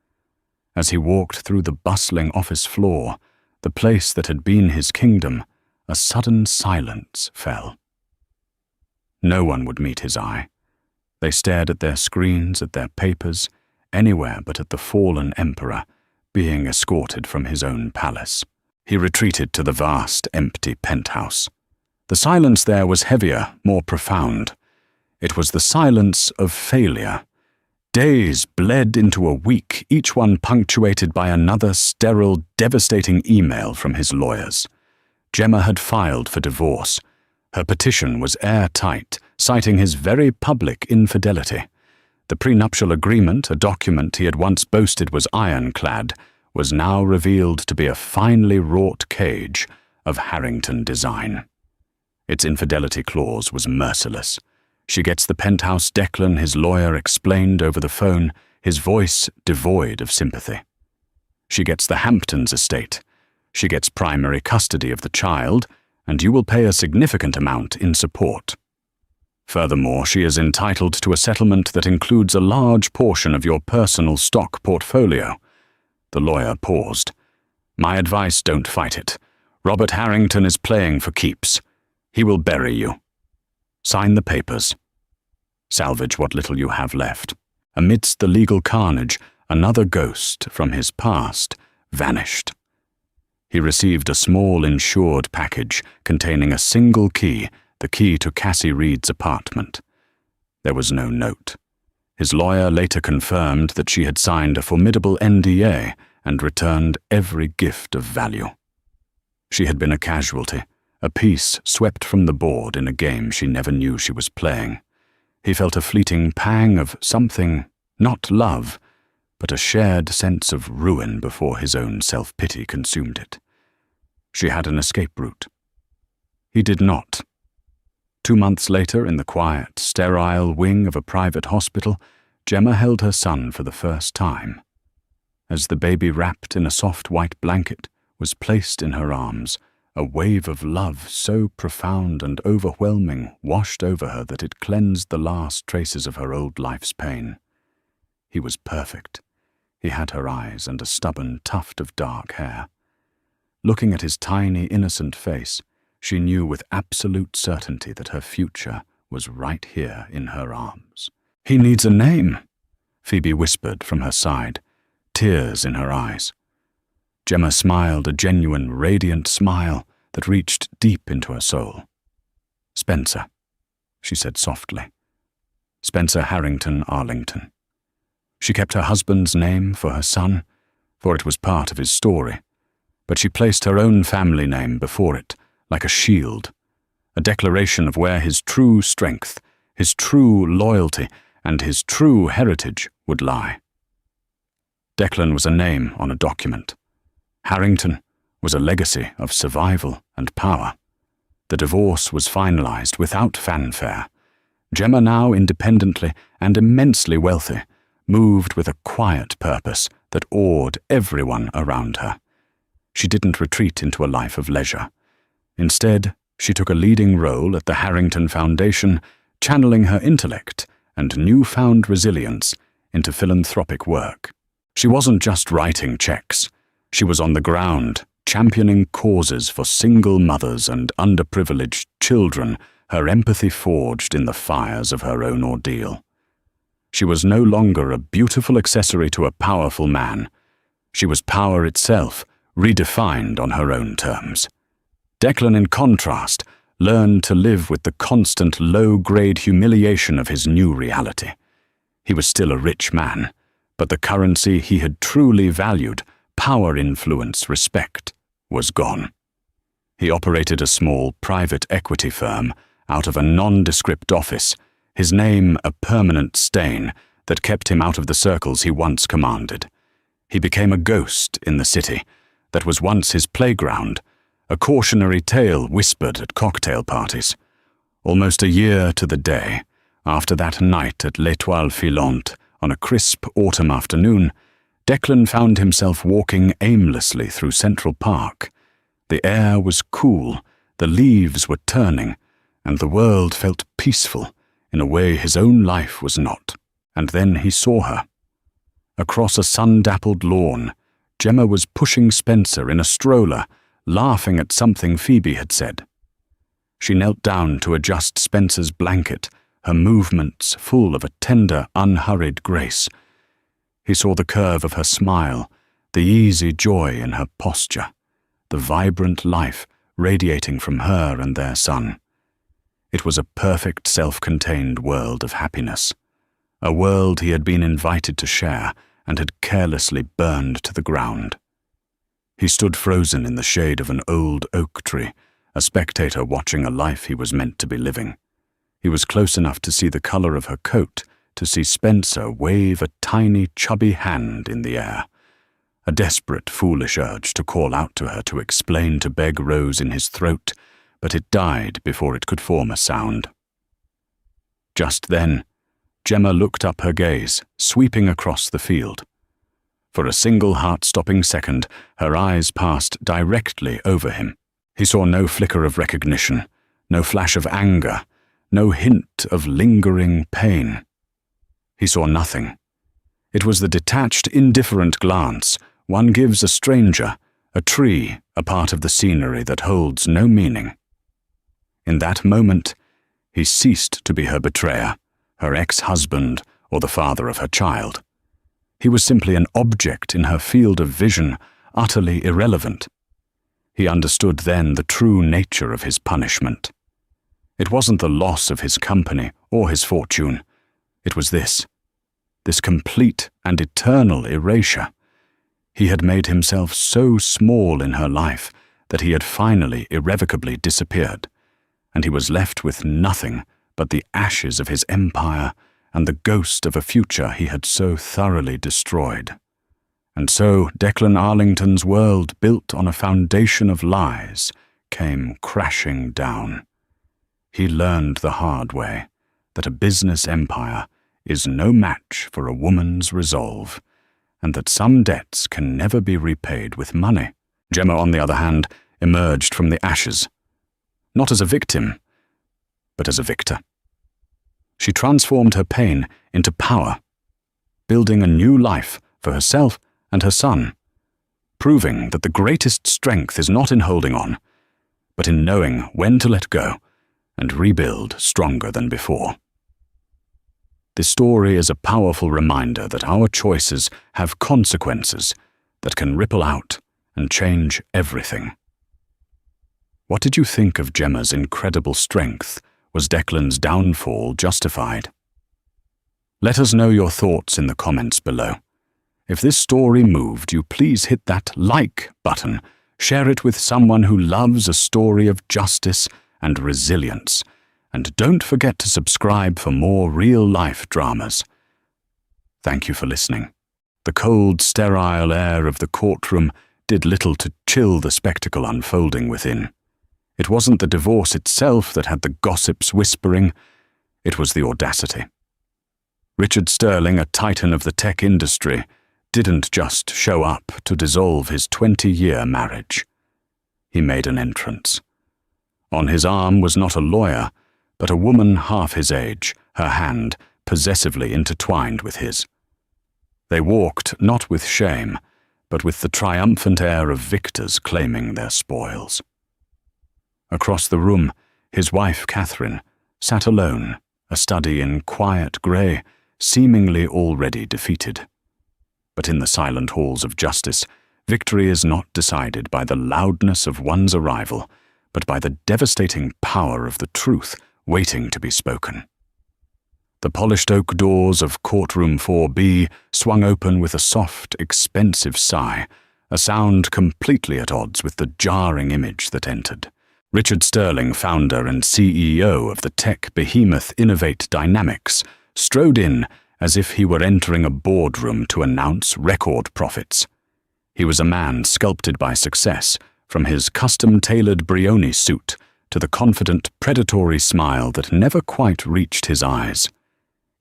[SPEAKER 1] As he walked through the bustling office floor, the place that had been his kingdom, a sudden silence fell. No one would meet his eye. They stared at their screens, at their papers, anywhere but at the fallen emperor, being escorted from his own palace. He retreated to the vast, empty penthouse. The silence there was heavier, more profound. It was the silence of failure. Days bled into a week, each one punctuated by another sterile, devastating email from his lawyers. Gemma had filed for divorce. Her petition was airtight, citing his very public infidelity. The prenuptial agreement, a document he had once boasted was ironclad, was now revealed to be a finely wrought cage of Harrington design. Its infidelity clause was merciless. "She gets the penthouse," Declan, his lawyer, explained over the phone, his voice devoid of sympathy. "She gets the Hamptons estate. She gets primary custody of the child, and you will pay a significant amount in support. Furthermore, she is entitled to a settlement that includes a large portion of your personal stock portfolio." The lawyer paused. "My advice, don't fight it. Robert Harrington is playing for keeps. He will bury you. Sign the papers. Salvage what little you have left." Amidst the legal carnage, another ghost from his past vanished. He received a small insured package containing a single key, the key to Cassie Reed's apartment. There was no note. His lawyer later confirmed that she had signed a formidable NDA and returned every gift of value. She had been a casualty, a piece swept from the board in a game she never knew she was playing. He felt a fleeting pang of something, not love, but a shared sense of ruin before his own self-pity consumed it. She had an escape route. He did not. 2 months later, in the quiet, sterile wing of a private hospital, Gemma held her son for the first time. As the baby, wrapped in a soft white blanket, was placed in her arms, a wave of love so profound and overwhelming washed over her that it cleansed the last traces of her old life's pain. He was perfect. He had her eyes and a stubborn tuft of dark hair. Looking at his tiny, innocent face, she knew with absolute certainty that her future was right here in her arms. "He needs a name," Phoebe whispered from her side, tears in her eyes. Gemma smiled, a genuine, radiant smile that reached deep into her soul. "Spencer," she said softly. "Spencer Harrington Arlington." She kept her husband's name for her son, for it was part of his story, but she placed her own family name before it, like a shield, a declaration of where his true strength, his true loyalty, and his true heritage would lie. Declan was a name on a document. Harrington was a legacy of survival and power. The divorce was finalized without fanfare. Gemma, now independently and immensely wealthy, moved with a quiet purpose that awed everyone around her. She didn't retreat into a life of leisure. Instead, she took a leading role at the Harrington Foundation, channeling her intellect and newfound resilience into philanthropic work. She wasn't just writing checks. She was on the ground, championing causes for single mothers and underprivileged children, her empathy forged in the fires of her own ordeal. She was no longer a beautiful accessory to a powerful man. She was power itself, redefined on her own terms. Declan, in contrast, learned to live with the constant low-grade humiliation of his new reality. He was still a rich man, but the currency he had truly valued, power, influence, respect, was gone. He operated a small private equity firm out of a nondescript office, his name a permanent stain that kept him out of the circles he once commanded. He became a ghost in the city that was once his playground, a cautionary tale whispered at cocktail parties. Almost a year to the day, after that night at l'Étoile Filante on a crisp autumn afternoon, Declan found himself walking aimlessly through Central Park. The air was cool, the leaves were turning, and the world felt peaceful in a way his own life was not. And then he saw her. Across a sun-dappled lawn, Gemma was pushing Spencer in a stroller, laughing at something Phoebe had said. She knelt down to adjust Spencer's blanket, her movements full of a tender, unhurried grace. He saw the curve of her smile, the easy joy in her posture, the vibrant life radiating from her and their son. It was a perfect, self-contained world of happiness, a world he had been invited to share and had carelessly burned to the ground. He stood frozen in the shade of an old oak tree, a spectator watching a life he was meant to be living. He was close enough to see the color of her coat, to see Spencer wave a tiny, chubby hand in the air. A desperate, foolish urge to call out to her, to explain, to beg rose in his throat, but it died before it could form a sound. Just then, Gemma looked up, her gaze sweeping across the field. For a single heart-stopping second, her eyes passed directly over him. He saw no flicker of recognition, no flash of anger, no hint of lingering pain. He saw nothing. It was the detached, indifferent glance one gives a stranger, a tree, a part of the scenery that holds no meaning. In that moment, he ceased to be her betrayer, her ex-husband, or the father of her child. He was simply an object in her field of vision, utterly irrelevant. He understood then the true nature of his punishment. It wasn't the loss of his company or his fortune. It was this complete and eternal erasure. He had made himself so small in her life that he had finally irrevocably disappeared, and he was left with nothing but the ashes of his empire and the ghost of a future he had so thoroughly destroyed. And so Declan Arlington's world, built on a foundation of lies, came crashing down. He learned the hard way that a business empire is no match for a woman's resolve, and that some debts can never be repaid with money. Gemma, on the other hand, emerged from the ashes, not as a victim, but as a victor. She transformed her pain into power, building a new life for herself and her son, proving that the greatest strength is not in holding on, but in knowing when to let go and rebuild stronger than before. This story is a powerful reminder that our choices have consequences that can ripple out and change everything. What did you think of Gemma's incredible strength? Was Declan's downfall justified? Let us know your thoughts in the comments below. If this story moved you, please hit that like button, share it with someone who loves a story of justice and resilience, and don't forget to subscribe for more real-life dramas. Thank you for listening. The cold, sterile air of the courtroom did little to chill the spectacle unfolding within. It wasn't the divorce itself that had the gossips whispering, it was the audacity. Richard Sterling, a titan of the tech industry, didn't just show up to dissolve his 20-year marriage. He made an entrance. On his arm was not a lawyer, but a woman half his age, her hand possessively intertwined with his. They walked not with shame, but with the triumphant air of victors claiming their spoils. Across the room, his wife Catherine sat alone, a study in quiet grey, seemingly already defeated. But in the silent halls of justice, victory is not decided by the loudness of one's arrival, but by the devastating power of the truth waiting to be spoken. The polished oak doors of courtroom 4B swung open with a soft, expensive sigh, a sound completely at odds with the jarring image that entered. Richard Sterling, founder and CEO of the tech behemoth Innovate Dynamics, strode in as if he were entering a boardroom to announce record profits. He was a man sculpted by success, from his custom-tailored Brioni suit to the confident, predatory smile that never quite reached his eyes.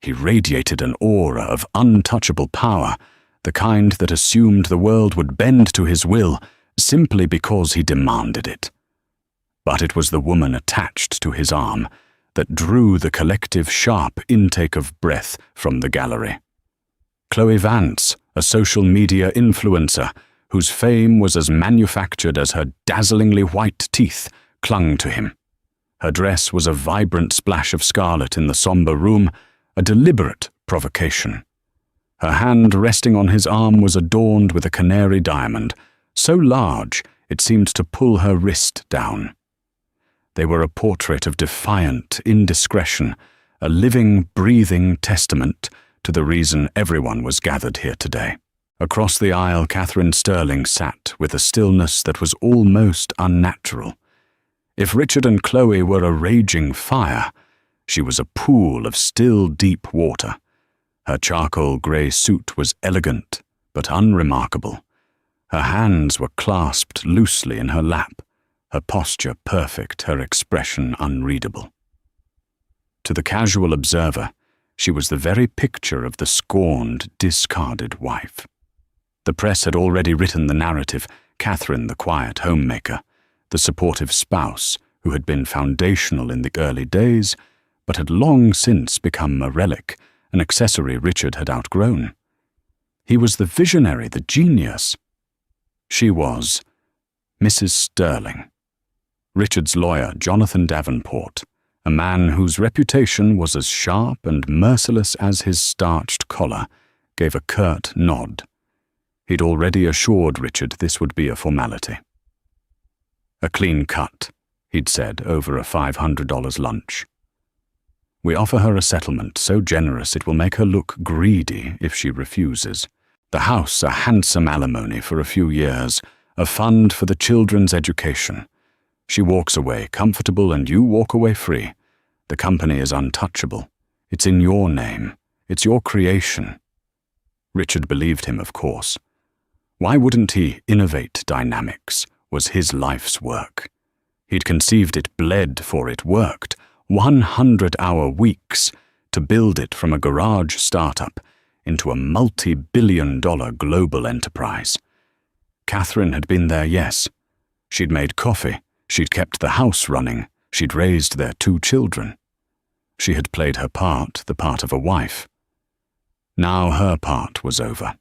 [SPEAKER 1] He radiated an aura of untouchable power, the kind that assumed the world would bend to his will simply because he demanded it. But it was the woman attached to his arm that drew the collective sharp intake of breath from the gallery. Chloe Vance, a social media influencer whose fame was as manufactured as her dazzlingly white teeth, clung to him. Her dress was a vibrant splash of scarlet in the somber room, a deliberate provocation. Her hand resting on his arm was adorned with a canary diamond, so large it seemed to pull her wrist down. They were a portrait of defiant indiscretion, a living, breathing testament to the reason everyone was gathered here today. Across the aisle, Catherine Sterling sat with a stillness that was almost unnatural. If Richard and Chloe were a raging fire, she was a pool of still, deep water. Her charcoal grey suit was elegant, but unremarkable. Her hands were clasped loosely in her lap, her posture perfect, her expression unreadable. To the casual observer, she was the very picture of the scorned, discarded wife. The press had already written the narrative, Catherine the quiet homemaker, the supportive spouse who had been foundational in the early days, but had long since become a relic, an accessory Richard had outgrown. He was the visionary, the genius. She was Mrs. Sterling. Richard's lawyer, Jonathan Davenport, a man whose reputation was as sharp and merciless as his starched collar, gave a curt nod. He'd already assured Richard this would be a formality. "A clean cut," he'd said over a $500 lunch. "We offer her a settlement so generous it will make her look greedy if she refuses. The house a handsome alimony for a few years, a fund for the children's education. She walks away comfortable and you walk away free. The company is untouchable. It's in your name. It's your creation." Richard believed him, of course. Why wouldn't he innovate dynamics? Was his life's work. He'd conceived it, bled for it, worked 100-hour weeks to build it from a garage startup into a multi-billion-dollar global enterprise. Catherine had been there, yes. She'd made coffee, she'd kept the house running, she'd raised their 2 children. She had played her part, the part of a wife. Now her part was over.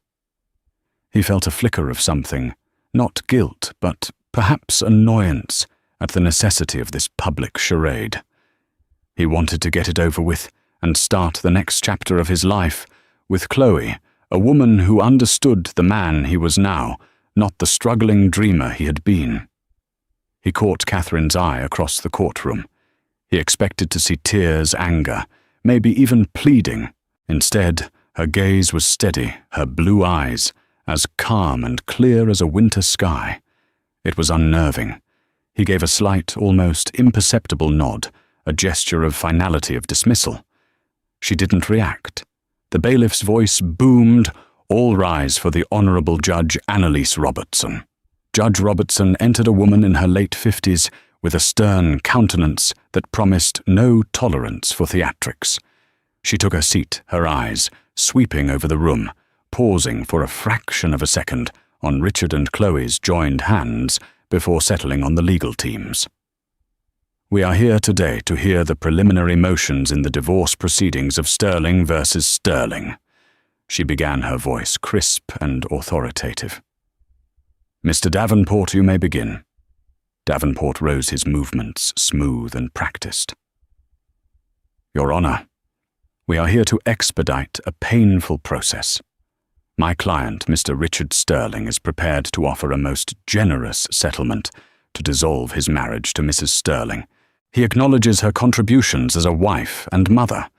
[SPEAKER 1] He felt a flicker of something, not guilt, but perhaps annoyance at the necessity of this public charade. He wanted to get it over with and start the next chapter of his life with Chloe, a woman who understood the man he was now, not the struggling dreamer he had been. He caught Catherine's eye across the courtroom. He expected to see tears, anger, maybe even pleading. Instead, her gaze was steady, her blue eyes as calm and clear as a winter sky. It was unnerving. He gave a slight, almost imperceptible nod, a gesture of finality of dismissal. She didn't react. The bailiff's voice boomed, "All rise for the Honourable Judge Annalise Robertson." Judge Robertson entered a woman in her late 50s with a stern countenance that promised no tolerance for theatrics. She took her seat, her eyes sweeping over the room, pausing for a fraction of a second on Richard and Chloe's joined hands before settling on the legal teams. "We are here today to hear the preliminary motions in the divorce proceedings of Sterling versus Sterling." She began, her voice crisp and authoritative. "Mr. Davenport, you may begin." Davenport rose, his movements smooth and practiced. "Your Honor, we are here to expedite a painful process. My client, Mr. Richard Sterling, is prepared to offer a most generous settlement to dissolve his marriage to Mrs. Sterling. He acknowledges her contributions as a wife and mother.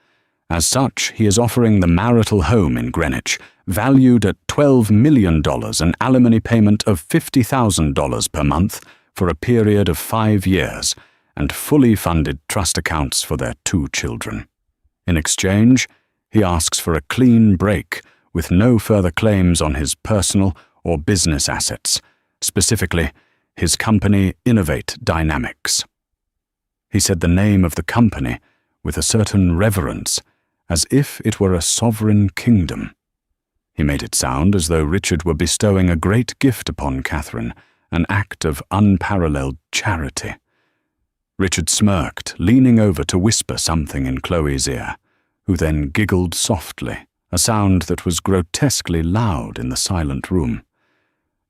[SPEAKER 1] As such, he is offering the marital home in Greenwich, valued at $12 million, an alimony payment of $50,000 per month for a period of 5 years, and fully funded trust accounts for their 2 children. In exchange, he asks for a clean break with no further claims on his personal or business assets, specifically his company Innovate Dynamics." He said the name of the company with a certain reverence, as if it were a sovereign kingdom. He made it sound as though Richard were bestowing a great gift upon Catherine, an act of unparalleled charity. Richard smirked, leaning over to whisper something in Chloe's ear, who then giggled softly, a sound that was grotesquely loud in the silent room.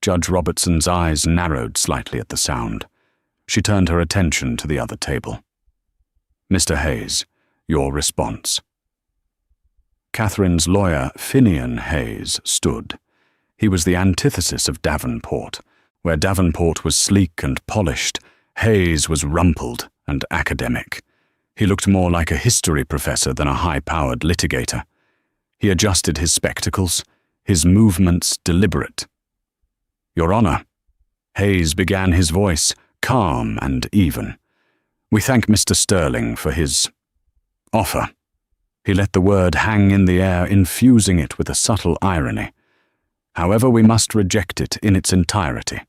[SPEAKER 1] Judge Robertson's eyes narrowed slightly at the sound. She turned her attention to the other table. "Mr. Hayes, your response." Catherine's lawyer, Finian Hayes, stood. He was the antithesis of Davenport. Where Davenport was sleek and polished, Hayes was rumpled and academic. He looked more like a history professor than a high-powered litigator. He adjusted his spectacles, his movements deliberate. "Your Honor," Hayes began, his voice calm and even, "we thank Mr. Sterling for his offer." He let the word hang in the air, infusing it with a subtle irony. "However, we must reject it in its entirety.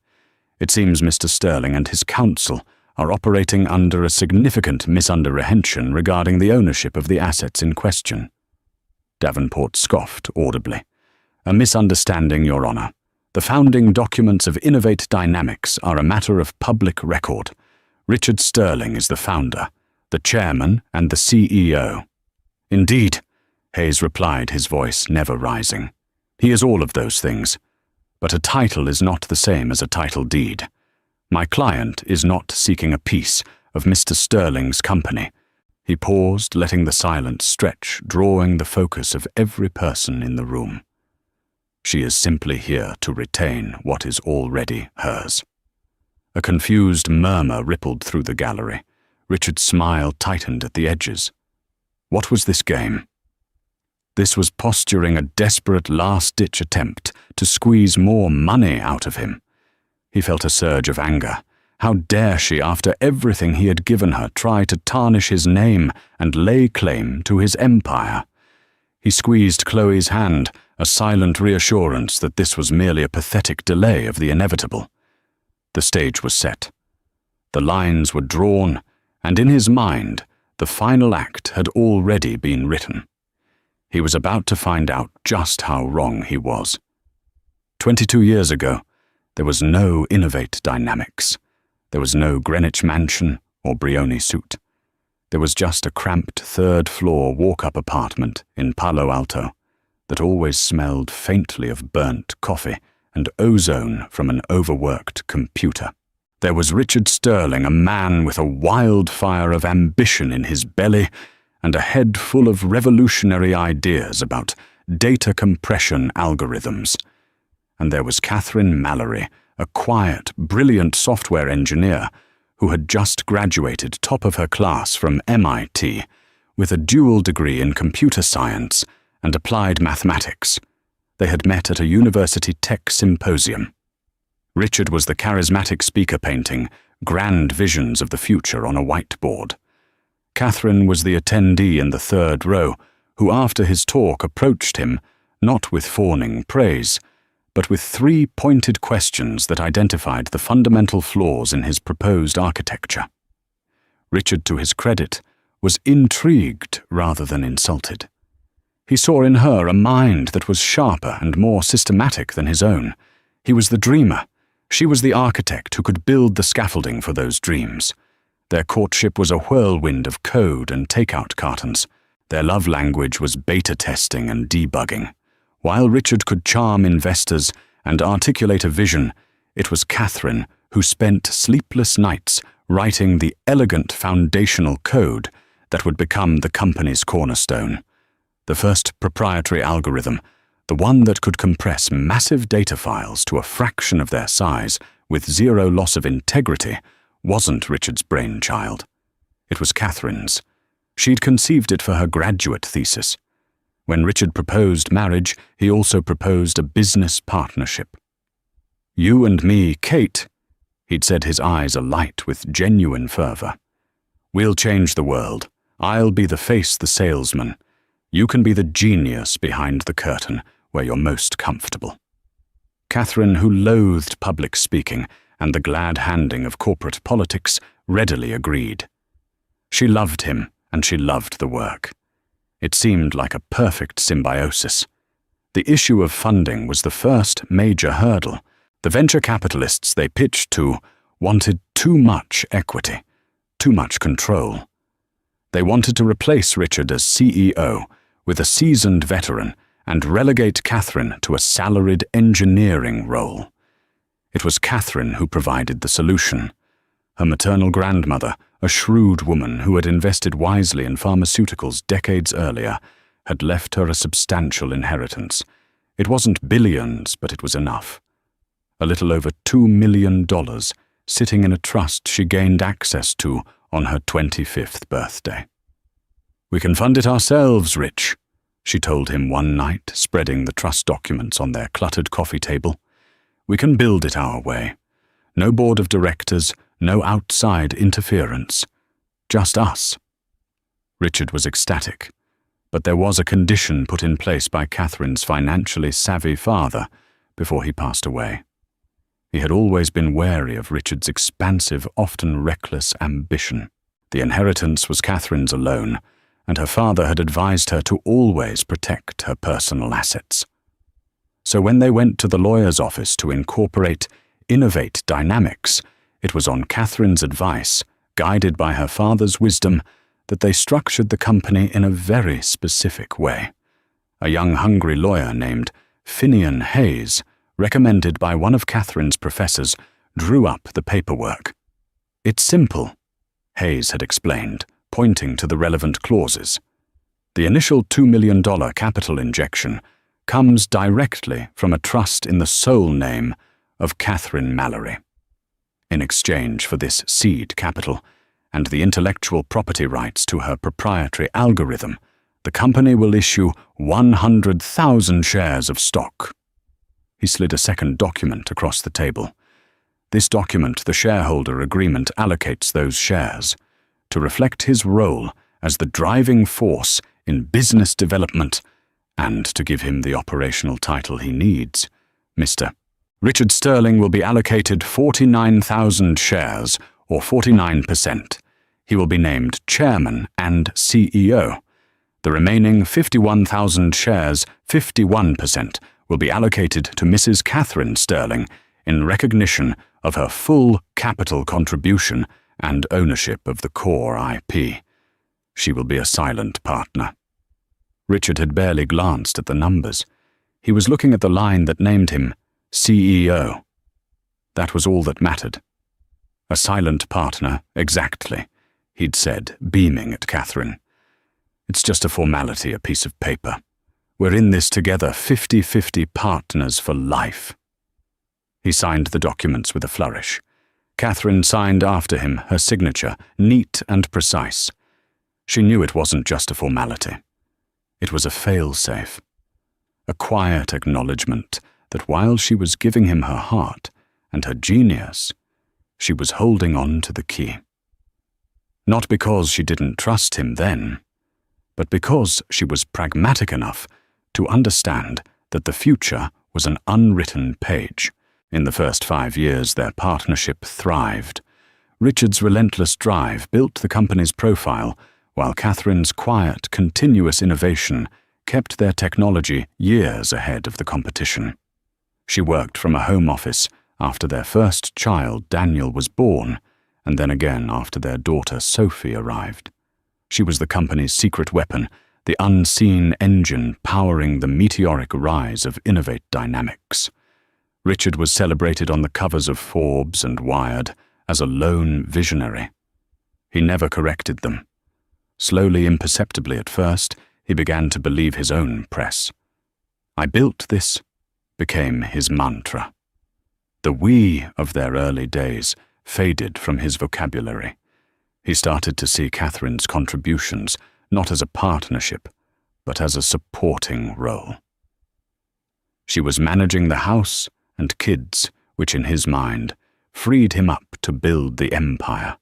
[SPEAKER 1] It seems Mr. Sterling and his counsel are operating under a significant misapprehension regarding the ownership of the assets in question." Davenport scoffed audibly. "A misunderstanding, Your Honor. The founding documents of Innovate Dynamics are a matter of public record. Richard Sterling is the founder, the chairman, and the CEO." "Indeed," Hayes replied, his voice never rising. "He is all of those things. But a title is not the same as a title deed. My client is not seeking a piece of Mr. Sterling's company." He paused, letting the silence stretch, drawing the focus of every person in the room. "She is simply here to retain what is already hers." A confused murmur rippled through the gallery. Richard's smile tightened at the edges. What was this game? This was posturing a desperate last-ditch attempt to squeeze more money out of him. He felt a surge of anger. How dare she, after everything he had given her, try to tarnish his name and lay claim to his empire? He squeezed Chloe's hand, a silent reassurance that this was merely a pathetic delay of the inevitable. The stage was set. The lines were drawn, and in his mind, the final act had already been written. He was about to find out just how wrong he was. 22 years ago, there was no Innovate Dynamics. There was no Greenwich Mansion or Brioni suit. There was just a cramped third-floor walk-up apartment in Palo Alto that always smelled faintly of burnt coffee and ozone from an overworked computer. There was Richard Sterling, a man with a wildfire of ambition in his belly and a head full of revolutionary ideas about data compression algorithms. And there was Catherine Mallory, a quiet, brilliant software engineer who had just graduated top of her class from MIT with a dual degree in computer science and applied mathematics. They had met at a university tech symposium. Richard was the charismatic speaker painting grand visions of the future on a whiteboard. Catherine was the attendee in the third row, who after his talk approached him, not with fawning praise, but with 3 pointed questions that identified the fundamental flaws in his proposed architecture. Richard, to his credit, was intrigued rather than insulted. He saw in her a mind that was sharper and more systematic than his own. He was the dreamer. She was the architect who could build the scaffolding for those dreams. Their courtship was a whirlwind of code and takeout cartons. Their love language was beta testing and debugging. While Richard could charm investors and articulate a vision, it was Catherine who spent sleepless nights writing the elegant foundational code that would become the company's cornerstone. The first proprietary algorithm, the one that could compress massive data files to a fraction of their size with zero loss of integrity, wasn't Richard's brainchild. It was Catherine's. She'd conceived it for her graduate thesis. When Richard proposed marriage, he also proposed a business partnership. "You and me, Kate," he'd said, his eyes alight with genuine fervor. "We'll change the world. I'll be the face, the salesman. You can be the genius behind the curtain where you're most comfortable." Catherine, who loathed public speaking and the glad handing of corporate politics, readily agreed. She loved him and she loved the work. It seemed like a perfect symbiosis. The issue of funding was the first major hurdle. The venture capitalists they pitched to wanted too much equity, too much control. They wanted to replace Richard as CEO with a seasoned veteran and relegate Catherine to a salaried engineering role. It was Catherine who provided the solution. Her maternal grandmother, a shrewd woman who had invested wisely in pharmaceuticals decades earlier, had left her a substantial inheritance. It wasn't billions, but it was enough. A little over $2 million, sitting in a trust she gained access to on her 25th birthday. "We can fund it ourselves, Rich," she told him one night, spreading the trust documents on their cluttered coffee table. "We can build it our way. No board of directors, no outside interference. Just us." Richard was ecstatic, but there was a condition put in place by Catherine's financially savvy father before he passed away. He had always been wary of Richard's expansive, often reckless ambition. The inheritance was Catherine's alone, and her father had advised her to always protect her personal assets. So when they went to the lawyer's office to innovate dynamics, it was on Catherine's advice, guided by her father's wisdom, that they structured the company in a very specific way. A young hungry lawyer named Finian Hayes, recommended by one of Catherine's professors, drew up the paperwork. "It's simple," Hayes had explained, pointing to the relevant clauses. "The initial $2 million capital injection comes directly from a trust in the sole name of Catherine Mallory. In exchange for this seed capital and the intellectual property rights to her proprietary algorithm, the company will issue 100,000 shares of stock." He slid a second document across the table. This document, the shareholder agreement, allocates those shares to reflect his role as the driving force in business development and to give him the operational title he needs. Mr. Richard Sterling will be allocated 49,000 shares, or 49%. He will be named chairman and CEO. The remaining 51,000 shares, 51%, will be allocated to Mrs. Catherine Sterling in recognition of her full capital contribution and ownership of the core IP. She will be a silent partner. Richard had barely glanced at the numbers. He was looking at the line that named him CEO. That was all that mattered. "A silent partner, exactly," he'd said, beaming at Catherine. "It's just a formality, a piece of paper. We're in this together, 50-50 partners for life." He signed the documents with a flourish. Catherine signed after him, her signature, neat and precise. She knew it wasn't just a formality. It was a fail-safe. A quiet acknowledgement that while she was giving him her heart and her genius, she was holding on to the key. Not because she didn't trust him then, but because she was pragmatic enough to understand that the future was an unwritten page. In the first 5 years, their partnership thrived. Richard's relentless drive built the company's profile, while Catherine's quiet, continuous innovation kept their technology years ahead of the competition. She worked from a home office after their first child, Daniel, was born, and then again after their daughter, Sophie, arrived. She was the company's secret weapon, the unseen engine powering the meteoric rise of Innovate Dynamics. Richard was celebrated on the covers of Forbes and Wired as a lone visionary. He never corrected them. Slowly, imperceptibly at first, he began to believe his own press. "I built this," became his mantra. The "we" of their early days faded from his vocabulary. He started to see Catherine's contributions not as a partnership, but as a supporting role. She was managing the house and kids, which in his mind freed him up to build the empire.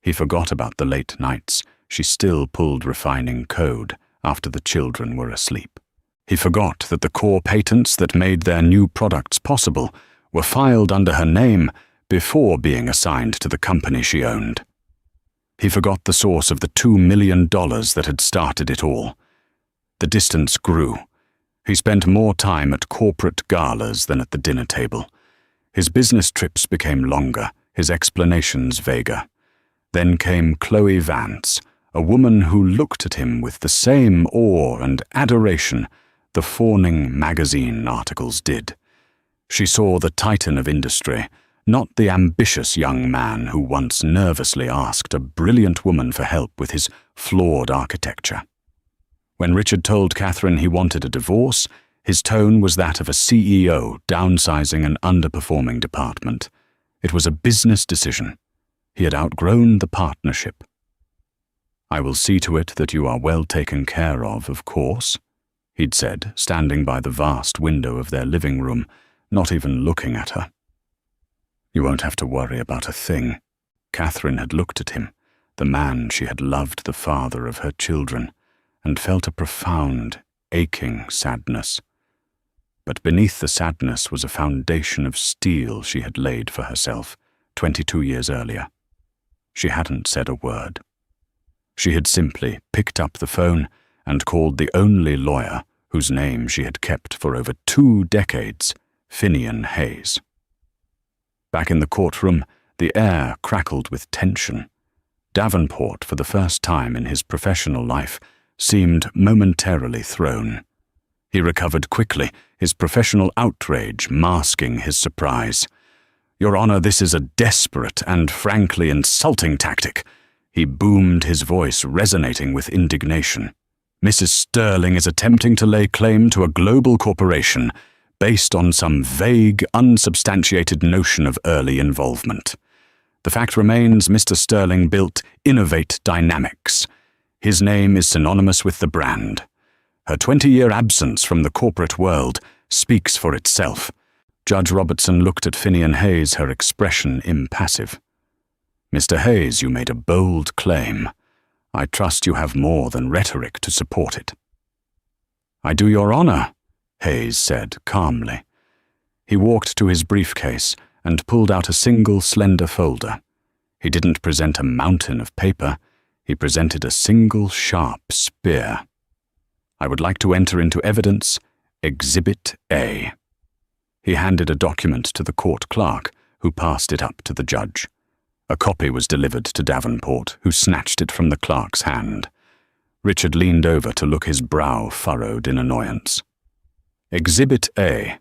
[SPEAKER 1] He forgot about the late nights she still pulled refining code after the children were asleep. He forgot that the core patents that made their new products possible were filed under her name before being assigned to the company she owned. He forgot the source of the $2 million that had started it all. The distance grew. He spent more time at corporate galas than at the dinner table. His business trips became longer, his explanations vaguer. Then came Chloe Vance, a woman who looked at him with the same awe and adoration the fawning magazine articles did. She saw the titan of industry, not the ambitious young man who once nervously asked a brilliant woman for help with his flawed architecture. When Richard told Catherine he wanted a divorce, his tone was that of a CEO downsizing an underperforming department. It was a business decision. He had outgrown the partnership. "I will see to it that you are well taken care of course," he'd said, standing by the vast window of their living room, not even looking at her. "You won't have to worry about a thing." Catherine had looked at him, the man she had loved, the father of her children, and felt a profound, aching sadness. But beneath the sadness was a foundation of steel she had laid for herself 22 years earlier. She hadn't said a word. She had simply picked up the phone and called the only lawyer whose name she had kept for over 2 decades, Finian Hayes. Back in the courtroom, the air crackled with tension. Davenport, for the first time in his professional life, seemed momentarily thrown. He recovered quickly, his professional outrage masking his surprise. "Your Honor, this is a desperate and frankly insulting tactic." He boomed, his voice resonating with indignation. "Mrs. Sterling is attempting to lay claim to a global corporation based on some vague, unsubstantiated notion of early involvement. The fact remains Mr. Sterling built Innovate Dynamics. His name is synonymous with the brand. Her 20-year absence from the corporate world speaks for itself." Judge Robertson looked at Finian Hayes, her expression impassive. "Mr. Hayes, you made a bold claim. I trust you have more than rhetoric to support it." "I do, Your Honor," Hayes said calmly. He walked to his briefcase and pulled out a single slender folder. He didn't present a mountain of paper. He presented a single sharp spear. "I would like to enter into evidence Exhibit A." He handed a document to the court clerk, who passed it up to the judge. A copy was delivered to Davenport, who snatched it from the clerk's hand. Richard leaned over to look, his brow furrowed in annoyance. "Exhibit A,"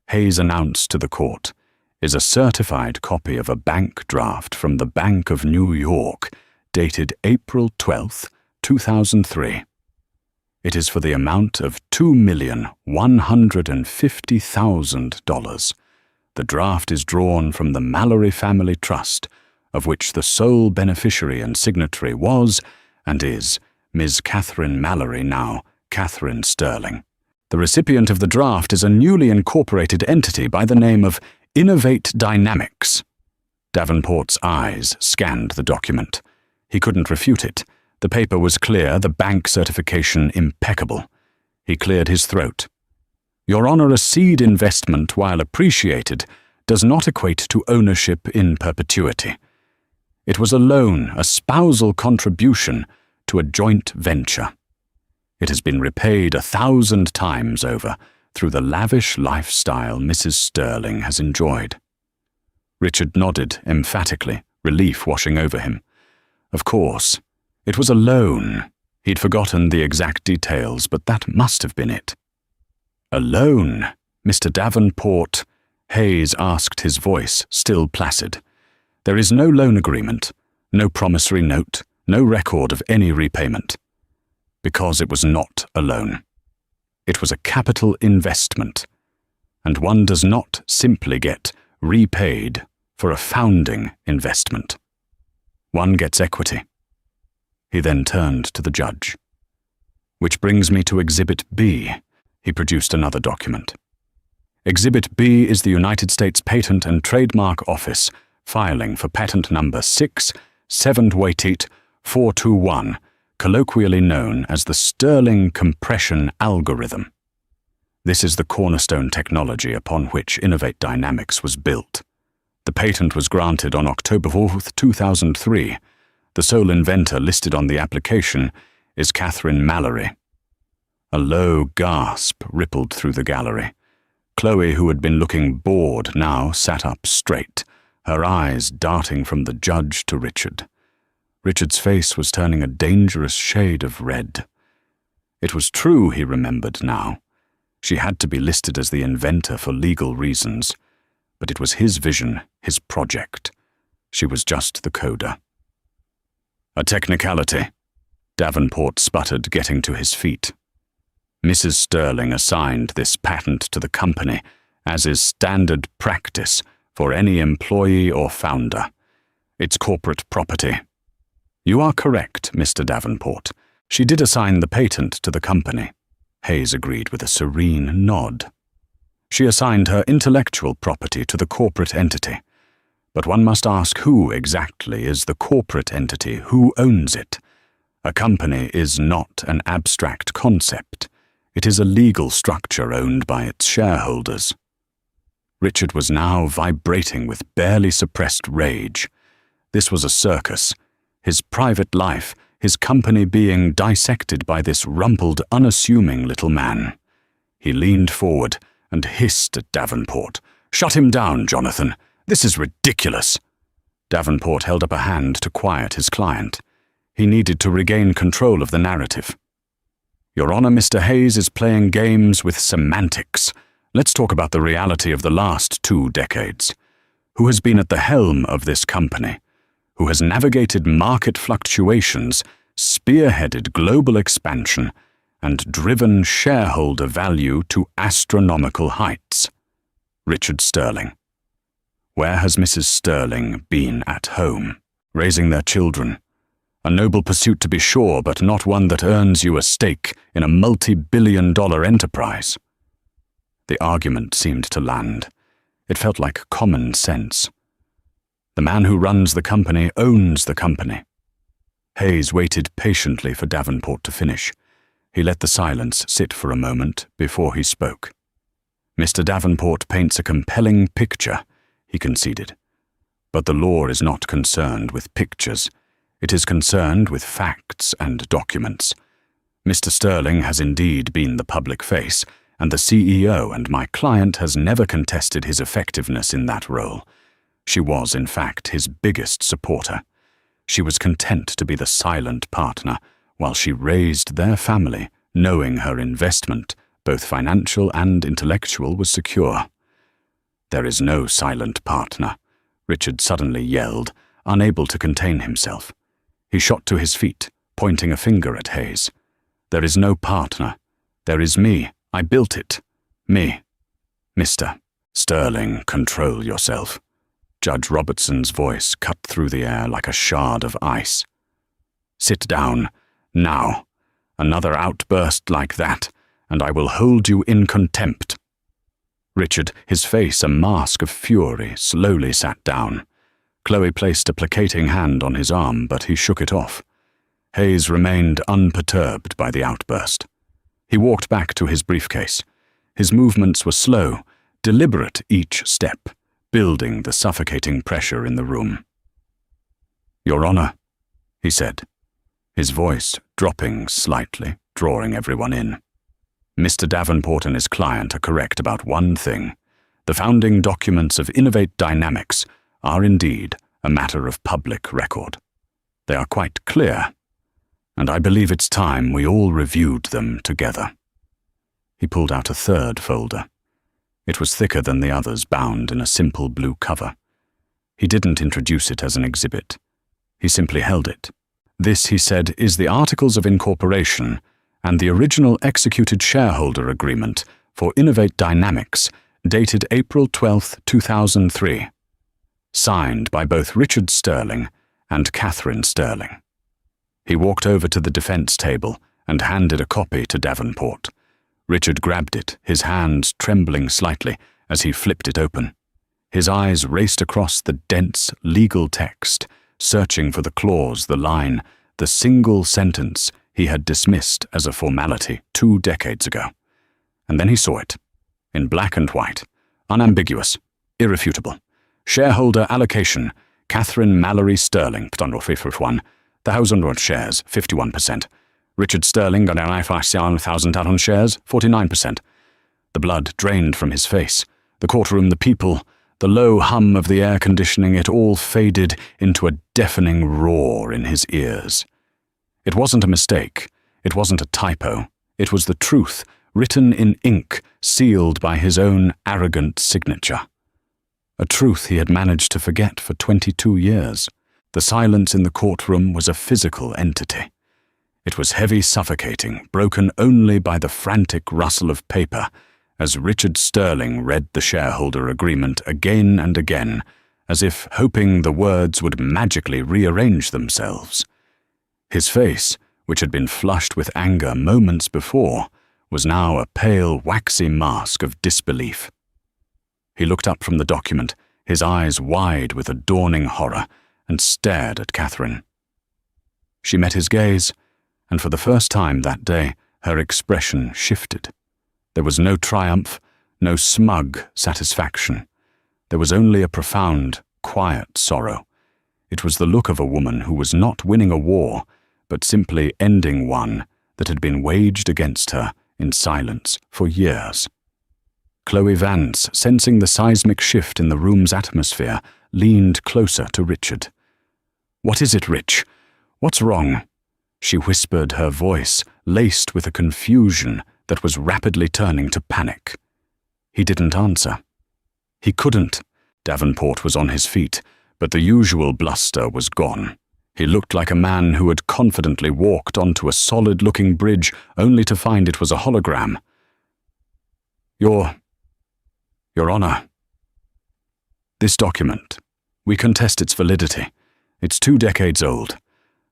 [SPEAKER 1] Hayes announced to the court, "is a certified copy of a bank draft from the Bank of New York, dated April 12, 2003. It is for the amount of $2,150,000. The draft is drawn from the Mallory Family Trust, of which the sole beneficiary and signatory was, and is, Ms. Catherine Mallory, now Catherine Sterling. The recipient of the draft is a newly incorporated entity by the name of Innovate Dynamics." Davenport's eyes scanned the document. He couldn't refute it, The paper was clear, the bank certification impeccable. He cleared his throat. Your Honor, a seed investment, while appreciated, does not equate to ownership in perpetuity. It was a loan, a spousal contribution to a joint venture. It has been repaid 1,000 times over through the lavish lifestyle Mrs. Sterling has enjoyed. Richard nodded emphatically, relief washing over him. Of course, it was a loan. He'd forgotten the exact details, but that must have been it. A loan, Mr. Davenport, Hayes asked, his voice still placid. There is no loan agreement, no promissory note, no record of any repayment. Because it was not a loan. It was a capital investment, and one does not simply get repaid for a founding investment. One gets equity. He then turned to the judge. Which brings me to Exhibit B. He produced another document. Exhibit B is the United States Patent and Trademark Office filing for patent number 6/7/421, colloquially known as the Sterling compression algorithm. This is the cornerstone technology upon which Innovate Dynamics was built. The patent was granted on October 4, 2003. The sole inventor listed on the application is Catherine Mallory. A low gasp rippled through the gallery. Chloe, who had been looking bored, now sat up straight, her eyes darting from the judge to Richard. Richard's face was turning a dangerous shade of red. It was true, he remembered now. She had to be listed as the inventor for legal reasons, but it was his vision, his project. She was just the coder. A technicality, Davenport sputtered, getting to his feet. Mrs. Sterling assigned this patent to the company, as is standard practice for any employee or founder. It's corporate property. You are correct, Mr. Davenport. She did assign the patent to the company. Hayes agreed with a serene nod. She assigned her intellectual property to the corporate entity. But one must ask, who exactly is the corporate entity? Who owns it? A company is not an abstract concept. It is a legal structure owned by its shareholders. Richard was now vibrating with barely suppressed rage. This was a circus. His private life, his company being dissected by this rumpled, unassuming little man. He leaned forward and hissed at Davenport. "Shut him down, Jonathan. This is ridiculous." Davenport held up a hand to quiet his client. He needed to regain control of the narrative. Your Honor, Mr. Hayes is playing games with semantics. Let's talk about the reality of the last 2 decades. Who has been at the helm of this company? Who has navigated market fluctuations, spearheaded global expansion, and driven shareholder value to astronomical heights? Richard Sterling. Where has Mrs. Sterling been at home? Raising their children. A noble pursuit to be sure, but not one that earns you a stake in a multi-billion-dollar enterprise. The argument seemed to land. It felt like common sense. The man who runs the company owns the company. Hayes waited patiently for Davenport to finish. He let the silence sit for a moment before he spoke. Mr. Davenport paints a compelling picture, he conceded. But the law is not concerned with pictures. It is concerned with facts and documents. Mr. Sterling has indeed been the public face, and the CEO and my client has never contested his effectiveness in that role. She was, in fact, his biggest supporter. She was content to be the silent partner while she raised their family, knowing her investment, both financial and intellectual, was secure. "There is no silent partner," Richard suddenly yelled, unable to contain himself. He shot to his feet, pointing a finger at Hayes. "There is no partner. There is me. I built it. Me. Mr. Sterling, control yourself." Judge Robertson's voice cut through the air like a shard of ice. "Sit down, now. Another outburst like that, and I will hold you in contempt." Richard, his face a mask of fury, slowly sat down. Chloe placed a placating hand on his arm, but he shook it off. Hayes remained unperturbed by the outburst. He walked back to his briefcase. His movements were slow, deliberate each step, building the suffocating pressure in the room. "Your Honor," he said, his voice dropping slightly, drawing everyone in. "Mr. Davenport and his client are correct about one thing. The founding documents of Innovate Dynamics are indeed a matter of public record. They are quite clear, and I believe it's time we all reviewed them together." He pulled out a third folder. It was thicker than the others, bound in a simple blue cover. He didn't introduce it as an exhibit. He simply held it. "This," he said, "is the Articles of Incorporation and the original executed shareholder agreement for Innovate Dynamics, dated April 12, 2003. Signed by both Richard Sterling and Catherine Sterling." He walked over to the defense table and handed a copy to Davenport. Richard grabbed it, his hands trembling slightly as he flipped it open. His eyes raced across the dense legal text, searching for the clause, the line, the single sentence he had dismissed as a formality 2 decades ago. And then he saw it, in black and white, unambiguous, irrefutable. Shareholder allocation, Catherine Mallory Sterling, 1, the 1,000 shares, 51%. Richard Sterling got 1,000 shares, 49%. The blood drained from his face. The courtroom, the people, the low hum of the air conditioning, it all faded into a deafening roar in his ears. It wasn't a mistake. It wasn't a typo. It was the truth, written in ink, sealed by his own arrogant signature. A truth he had managed to forget for 22 years. The silence in the courtroom was a physical entity. It was heavy, suffocating, broken only by the frantic rustle of paper as Richard Sterling read the shareholder agreement again and again, as if hoping the words would magically rearrange themselves. His face, which had been flushed with anger moments before, was now a pale, waxy mask of disbelief. He looked up from the document, his eyes wide with a dawning horror, and stared at Catherine. She met his gaze, and for the first time that day, her expression shifted. There was no triumph, no smug satisfaction. There was only a profound, quiet sorrow. It was the look of a woman who was not winning a war, but simply ending one that had been waged against her in silence for years. Chloe Vance, sensing the seismic shift in the room's atmosphere, leaned closer to Richard. "What is it, Rich? What's wrong?" She whispered, her voice laced with a confusion that was rapidly turning to panic. He didn't answer. He couldn't. Davenport was on his feet, but the usual bluster was gone. He looked like a man who had confidently walked onto a solid-looking bridge only to find it was a hologram. Your Honor. This document, we contest its validity. It's 2 decades old.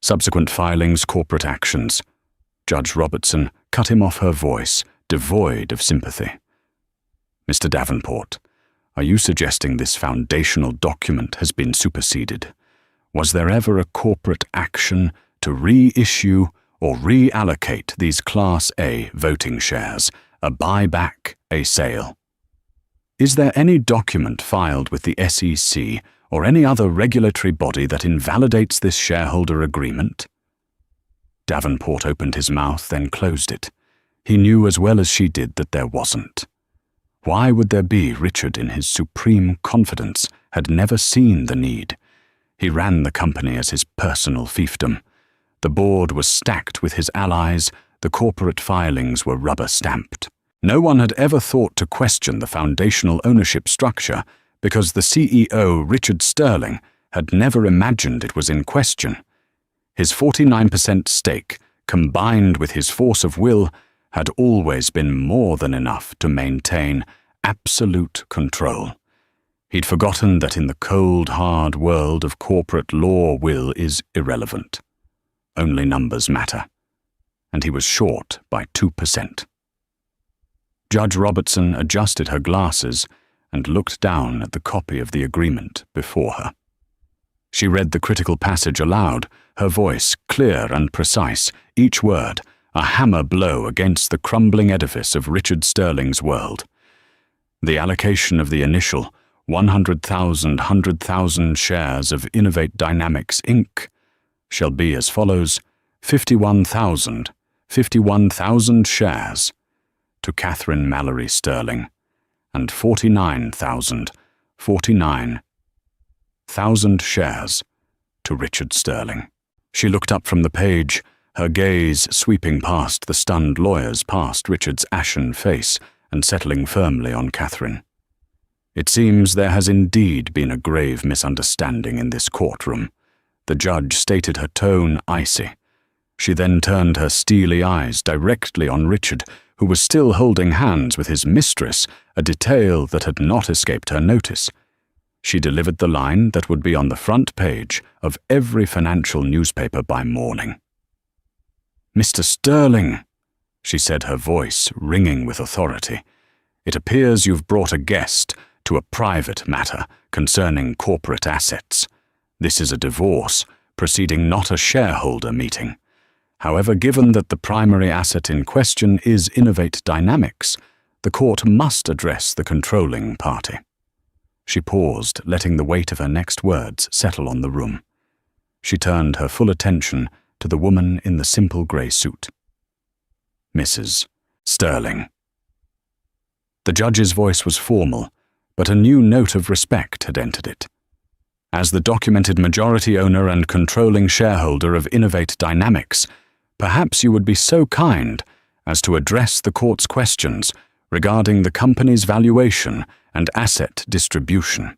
[SPEAKER 1] Subsequent filings, corporate actions. Judge Robertson cut him off, her voice devoid of sympathy. Mr. Davenport, are you suggesting this foundational document has been superseded? Was there ever a corporate action to reissue or reallocate these Class A voting shares, a buyback, a sale? Is there any document filed with the SEC or any other regulatory body that invalidates this shareholder agreement? Davenport opened his mouth, then closed it. He knew as well as she did that there wasn't. Why would there be? Richard, in his supreme confidence, had never seen the need. He ran the company as his personal fiefdom. The board was stacked with his allies, the corporate filings were rubber-stamped. No one had ever thought to question the foundational ownership structure because the CEO, Richard Sterling, had never imagined it was in question. His 49% stake, combined with his force of will, had always been more than enough to maintain absolute control. He'd forgotten that in the cold, hard world of corporate law, will is irrelevant. Only numbers matter. And he was short by 2%. Judge Robertson adjusted her glasses and looked down at the copy of the agreement before her. She read the critical passage aloud, her voice clear and precise, each word a hammer blow against the crumbling edifice of Richard Sterling's world. The allocation of the initial 100,000 shares of Innovate Dynamics Inc. shall be as follows: 51,000 shares to Catherine Mallory Sterling, and 49,000 shares to Richard Sterling. She looked up from the page, her gaze sweeping past the stunned lawyers, past Richard's ashen face, and settling firmly on Catherine. It seems there has indeed been a grave misunderstanding in this courtroom. The judge stated, her tone icy. She then turned her steely eyes directly on Richard, who was still holding hands with his mistress, a detail that had not escaped her notice. She delivered the line that would be on the front page of every financial newspaper by morning. "Mr. Sterling," she said, her voice ringing with authority, "it appears you've brought a guest to a private matter concerning corporate assets. This is a divorce proceeding, not a shareholder meeting. However, given that the primary asset in question is Innovate Dynamics, the court must address the controlling party." She paused, letting the weight of her next words settle on the room. She turned her full attention to the woman in the simple grey suit. "Mrs. Sterling." The judge's voice was formal, but a new note of respect had entered it. As the documented majority owner and controlling shareholder of Innovate Dynamics, perhaps you would be so kind as to address the court's questions regarding the company's valuation and asset distribution.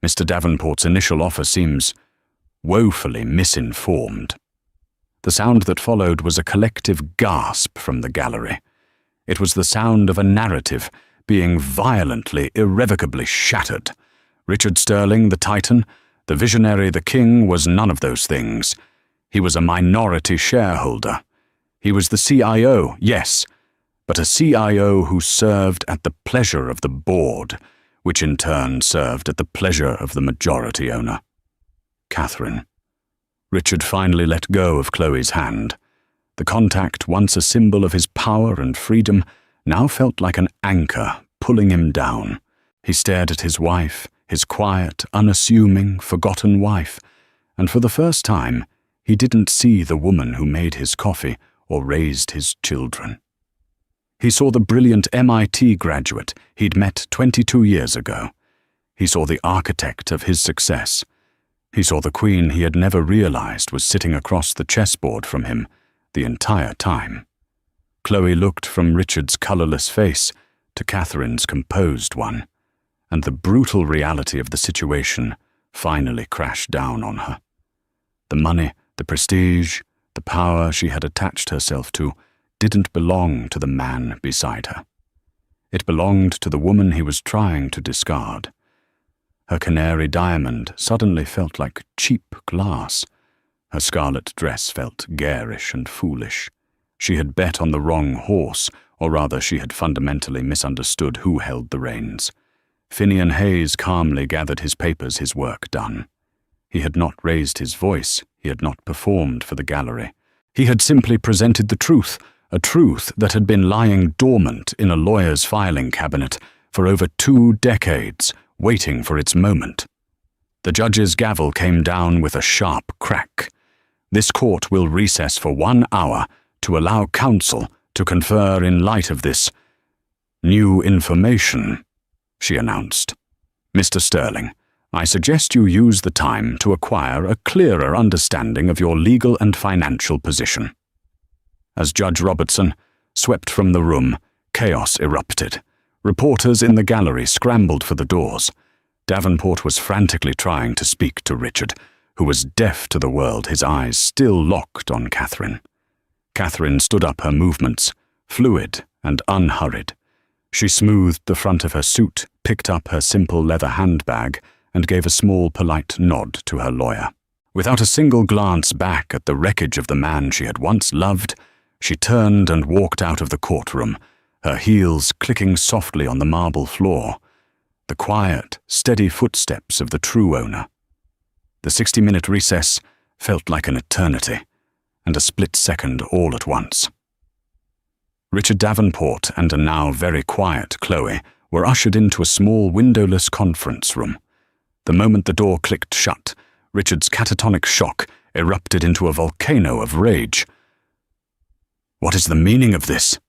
[SPEAKER 1] Mr. Davenport's initial offer seems woefully misinformed. The sound that followed was a collective gasp from the gallery. It was the sound of a narrative being violently, irrevocably shattered. Richard Sterling, the Titan, the visionary, the king, was none of those things. He was a minority shareholder. He was the CIO, yes, but a CIO who served at the pleasure of the board, which in turn served at the pleasure of the majority owner, Catherine. Richard finally let go of Chloe's hand. The contact, once a symbol of his power and freedom, now felt like an anchor pulling him down. He stared at his wife, his quiet, unassuming, forgotten wife, and for the first time, he didn't see the woman who made his coffee or raised his children. He saw the brilliant MIT graduate he'd met 22 years ago. He saw the architect of his success. He saw the queen he had never realized was sitting across the chessboard from him the entire time. Chloe looked from Richard's colorless face to Catherine's composed one, and the brutal reality of the situation finally crashed down on her. The money, the prestige, the power she had attached herself to didn't belong to the man beside her. It belonged to the woman he was trying to discard. Her canary diamond suddenly felt like cheap glass. Her scarlet dress felt garish and foolish. She had bet on the wrong horse, or rather she had fundamentally misunderstood who held the reins. Finian Hayes calmly gathered his papers, his work done. He had not raised his voice, he had not performed for the gallery. He had simply presented the truth, a truth that had been lying dormant in a lawyer's filing cabinet for over 2 decades, waiting for its moment. The judge's gavel came down with a sharp crack. This court will recess for 1 hour to allow counsel to confer in light of this new information, she announced. Mr. Sterling, I suggest you use the time to acquire a clearer understanding of your legal and financial position. As Judge Robertson swept from the room, chaos erupted. Reporters in the gallery scrambled for the doors. Davenport was frantically trying to speak to Richard, who was deaf to the world, his eyes still locked on Catherine. Catherine stood up, her movements fluid and unhurried. She smoothed the front of her suit, picked up her simple leather handbag, and gave a small, polite nod to her lawyer. Without a single glance back at the wreckage of the man she had once loved, she turned and walked out of the courtroom, her heels clicking softly on the marble floor, the quiet, steady footsteps of the true owner. The 60-minute recess felt like an eternity, and a split second all at once. Richard Davenport and a now very quiet Chloe were ushered into a small windowless conference room. The moment the door clicked shut, Richard's catatonic shock erupted into a volcano of rage. "What is the meaning of this?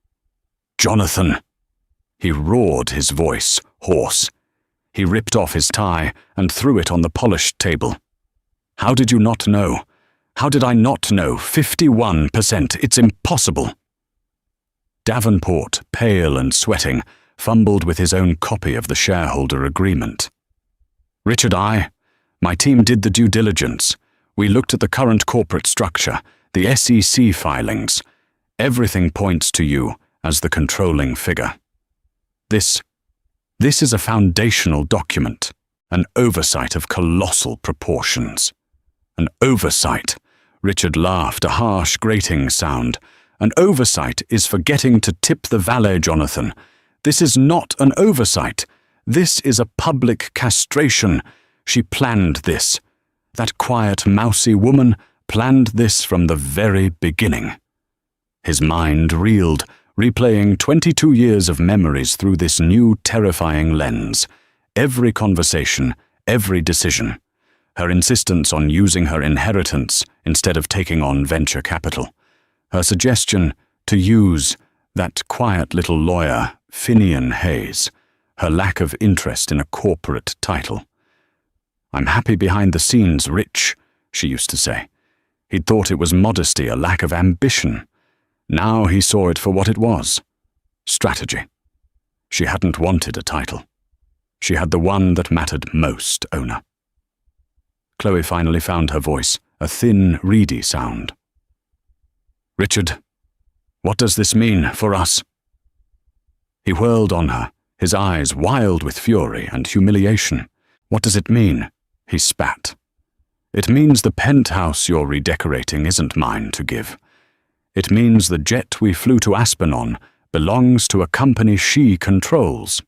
[SPEAKER 1] Jonathan!" He roared, his voice hoarse. He ripped off his tie and threw it on the polished table. "How did you not know? How did I not know? 51%! It's impossible!" Davenport, pale and sweating, fumbled with his own copy of the shareholder agreement. "Richard, my team did the due diligence. We looked at the current corporate structure, the SEC filings. Everything points to you as the controlling figure. This is a foundational document, an oversight of colossal proportions." "An oversight?" Richard laughed, a harsh, grating sound. "An oversight is forgetting to tip the valet, Jonathan. This is not an oversight. This is a public castration. She planned this. That quiet, mousy woman planned this from the very beginning." His mind reeled, replaying 22 years of memories through this new terrifying lens. Every conversation, every decision. Her insistence on using her inheritance instead of taking on venture capital. Her suggestion to use that quiet little lawyer, Finian Hayes. Her lack of interest in a corporate title. "I'm happy behind the scenes, Rich," she used to say. He'd thought it was modesty, a lack of ambition. Now he saw it for what it was. Strategy. She hadn't wanted a title. She had the one that mattered most, owner. Chloe finally found her voice, a thin, reedy sound. "Richard, what does this mean for us?" He whirled on her, his eyes wild with fury and humiliation. "What does it mean?" he spat. "It means the penthouse you're redecorating isn't mine to give. It means the jet we flew to Aspen on belongs to a company she controls.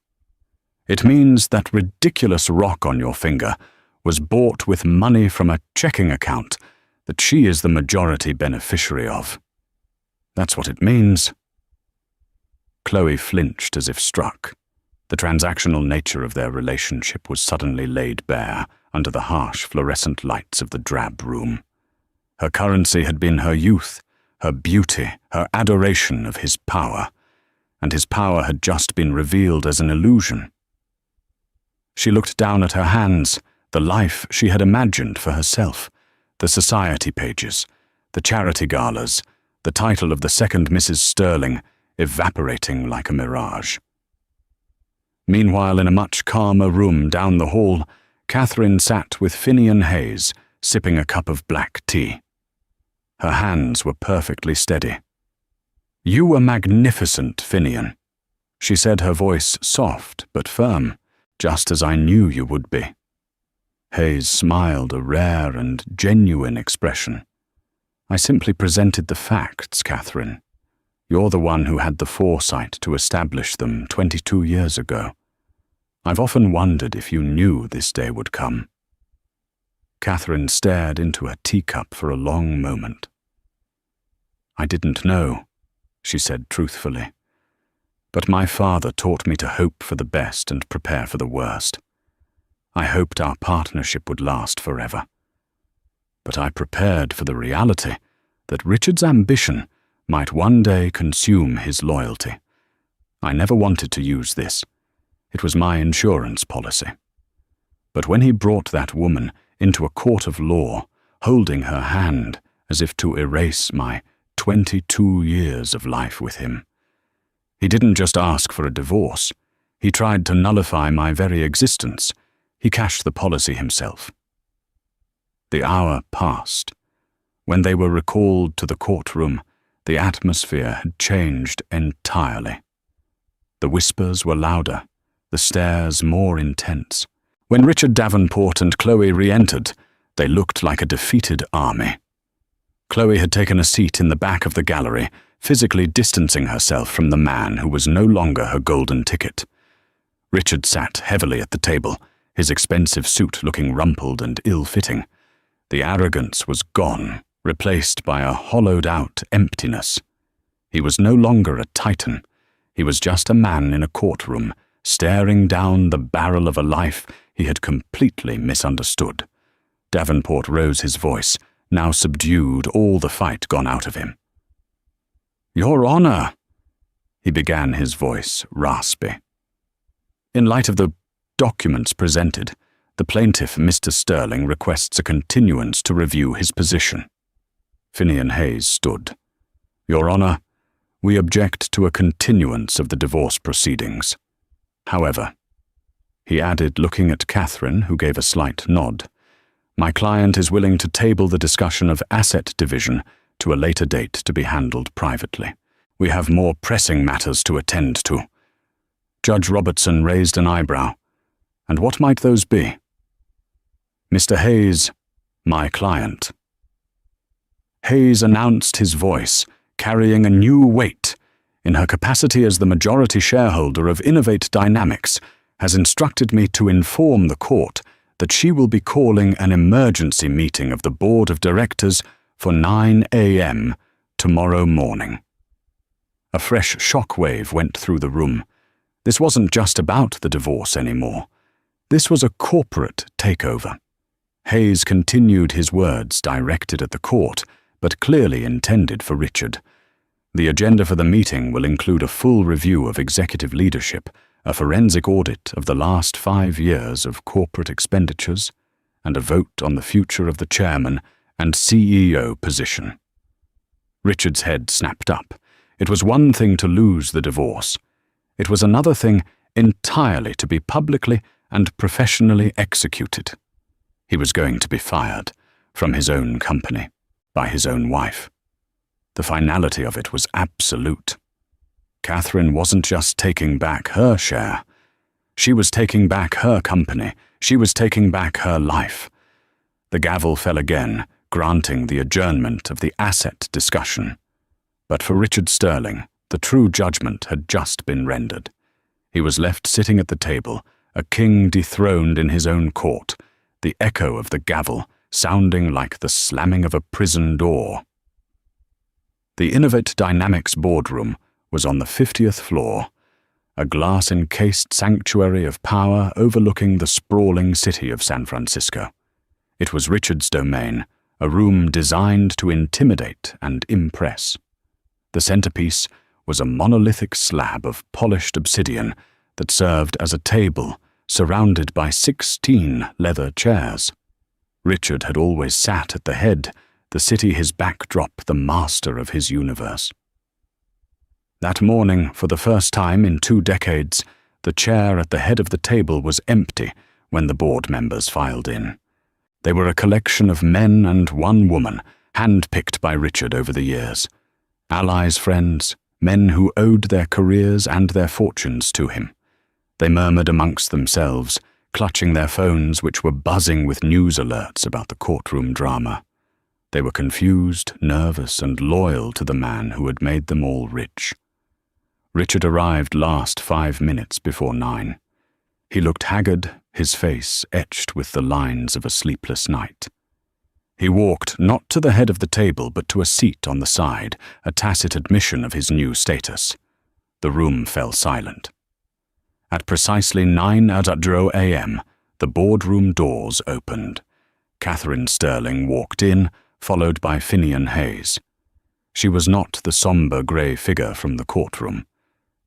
[SPEAKER 1] It means that ridiculous rock on your finger was bought with money from a checking account that she is the majority beneficiary of. That's what it means." Chloe flinched as if struck. The transactional nature of their relationship was suddenly laid bare under the harsh fluorescent lights of the drab room. Her currency had been her youth, her beauty, her adoration of his power, and his power had just been revealed as an illusion. She looked down at her hands, the life she had imagined for herself, the society pages, the charity galas, the title of the second Mrs. Sterling, evaporating like a mirage. Meanwhile, in a much calmer room down the hall, Catherine sat with Finian Hayes, sipping a cup of black tea. Her hands were perfectly steady. "You were magnificent, Finian," she said, her voice soft but firm, "just as I knew you would be." Hayes smiled, a rare and genuine expression. "I simply presented the facts, Catherine. You're the one who had the foresight to establish them 22 years ago. I've often wondered if you knew this day would come." Catherine stared into her teacup for a long moment. "I didn't know," she said truthfully. "But my father taught me to hope for the best and prepare for the worst. I hoped our partnership would last forever. But I prepared for the reality that Richard's ambition might one day consume his loyalty. I never wanted to use this. It was my insurance policy. But when he brought that woman into a court of law, holding her hand as if to erase my 22 years of life with him, he didn't just ask for a divorce. He tried to nullify my very existence. He cashed the policy himself." The hour passed. When they were recalled to the courtroom, the atmosphere had changed entirely. The whispers were louder, the stares more intense. When Richard Davenport and Chloe re-entered, they looked like a defeated army. Chloe had taken a seat in the back of the gallery, physically distancing herself from the man who was no longer her golden ticket. Richard sat heavily at the table, his expensive suit looking rumpled and ill-fitting. The arrogance was gone, replaced by a hollowed-out emptiness. He was no longer a titan. He was just a man in a courtroom, staring down the barrel of a life he had completely misunderstood. Davenport rose his voice, now subdued, all the fight gone out of him. "Your Honor," he began, his voice raspy. "In light of the documents presented, the plaintiff, Mr. Sterling, requests a continuance to review his position." Finian Hayes stood. "Your Honor, we object to a continuance of the divorce proceedings. However," he added, looking at Catherine, who gave a slight nod, "my client is willing to table the discussion of asset division to a later date to be handled privately. We have more pressing matters to attend to." Judge Robertson raised an eyebrow. "And what might those be?" "Mr. Hayes, my client." Hayes announced his voice, carrying a new weight. "In her capacity as the majority shareholder of Innovate Dynamics, has instructed me to inform the court that she will be calling an emergency meeting of the Board of Directors for 9 a.m. tomorrow morning." A fresh shockwave went through the room. This wasn't just about the divorce anymore. This was a corporate takeover. Hayes continued his words directed at the court, but clearly intended for Richard. "The agenda for the meeting will include a full review of executive leadership, a forensic audit of the last 5 years of corporate expenditures, and a vote on the future of the chairman and CEO position." Richard's head snapped up. It was one thing to lose the divorce. It was another thing entirely to be publicly and professionally executed. He was going to be fired from his own company, by his own wife. The finality of it was absolute. Catherine wasn't just taking back her share. She was taking back her company. She was taking back her life. The gavel fell again, granting the adjournment of the asset discussion. But for Richard Sterling, the true judgment had just been rendered. He was left sitting at the table, a king dethroned in his own court, the echo of the gavel sounding like the slamming of a prison door. The Innovate Dynamics boardroom was on the 50th floor, a glass-encased sanctuary of power overlooking the sprawling city of San Francisco. It was Richard's domain, a room designed to intimidate and impress. The centerpiece was a monolithic slab of polished obsidian that served as a table, surrounded by 16 leather chairs. Richard had always sat at the head, the city his backdrop, the master of his universe. That morning, for the first time in 2 decades, the chair at the head of the table was empty when the board members filed in. They were a collection of men and one woman, hand-picked by Richard over the years. Allies, friends, men who owed their careers and their fortunes to him. They murmured amongst themselves, clutching their phones which were buzzing with news alerts about the courtroom drama. They were confused, nervous, and loyal to the man who had made them all rich. Richard arrived last 5 minutes before 9. He looked haggard, his face etched with the lines of a sleepless night. He walked not to the head of the table but to a seat on the side, a tacit admission of his new status. The room fell silent. At precisely 9:00 a.m., the boardroom doors opened. Catherine Sterling walked in, followed by Finian Hayes. She was not the somber grey figure from the courtroom.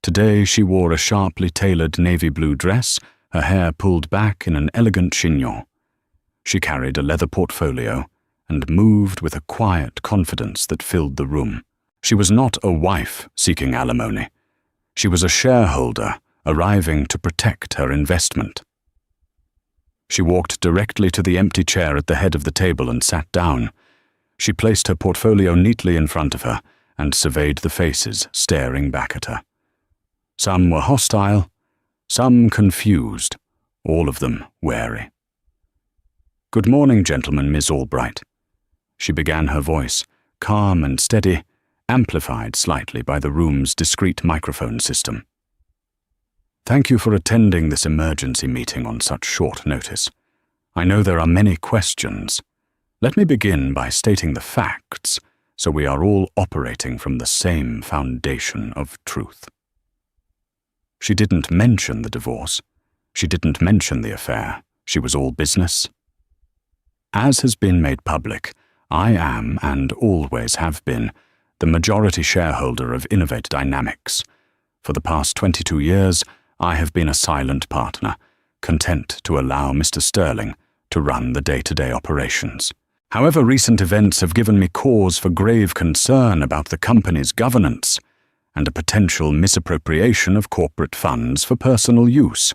[SPEAKER 1] Today she wore a sharply tailored navy blue dress, her hair pulled back in an elegant chignon. She carried a leather portfolio and moved with a quiet confidence that filled the room. She was not a wife seeking alimony. She was a shareholder arriving to protect her investment. She walked directly to the empty chair at the head of the table and sat down. She placed her portfolio neatly in front of her and surveyed the faces staring back at her. Some were hostile, some confused, all of them wary. "Good morning, gentlemen, Miss Albright." She began, her voice, calm and steady, amplified slightly by the room's discreet microphone system. "Thank you for attending this emergency meeting on such short notice. I know there are many questions. Let me begin by stating the facts, so we are all operating from the same foundation of truth. She didn't mention the divorce. She didn't mention the affair. She was all business. As has been made public, I am, and always have been, the majority shareholder of Innovate Dynamics. For the past 22 years, I have been a silent partner, content to allow Mr. Sterling to run the day-to-day operations. However, recent events have given me cause for grave concern about the company's governance and a potential misappropriation of corporate funds for personal use.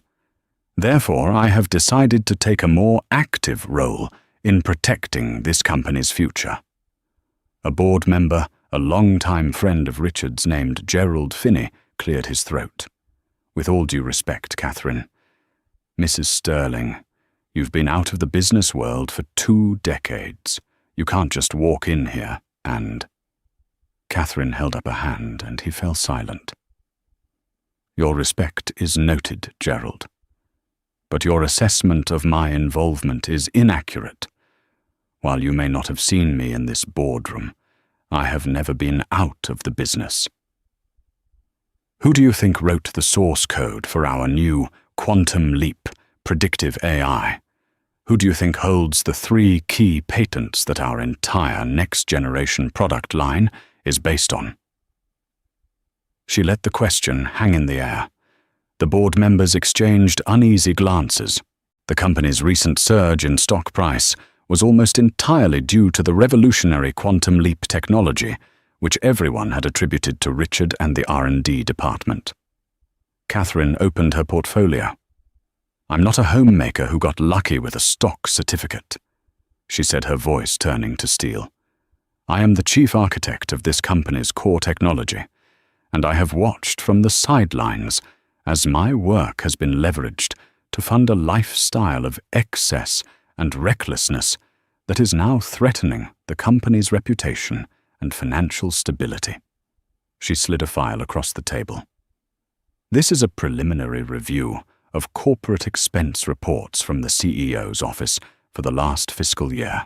[SPEAKER 1] Therefore, I have decided to take a more active role in protecting this company's future. A board member, a long-time friend of Richard's named Gerald Finney, cleared his throat. With all due respect, Catherine, Mrs. Sterling, you've been out of the business world for 2 decades. You can't just walk in here and... Catherine held up a hand and he fell silent. Your respect is noted, Gerald. But your assessment of my involvement is inaccurate. While you may not have seen me in this boardroom, I have never been out of the business. Who do you think wrote the source code for our new Quantum Leap predictive AI? Who do you think holds the 3 key patents that our entire next-generation product line is based on? She let the question hang in the air. The board members exchanged uneasy glances. The company's recent surge in stock price was almost entirely due to the revolutionary quantum leap technology, which everyone had attributed to Richard and the R&D department. Catherine opened her portfolio. I'm not a homemaker who got lucky with a stock certificate, she said, her voice turning to steel. I am the chief architect of this company's core technology, and I have watched from the sidelines as my work has been leveraged to fund a lifestyle of excess and recklessness that is now threatening the company's reputation and financial stability. She slid a file across the table. This is a preliminary review of corporate expense reports from the CEO's office for the last fiscal year.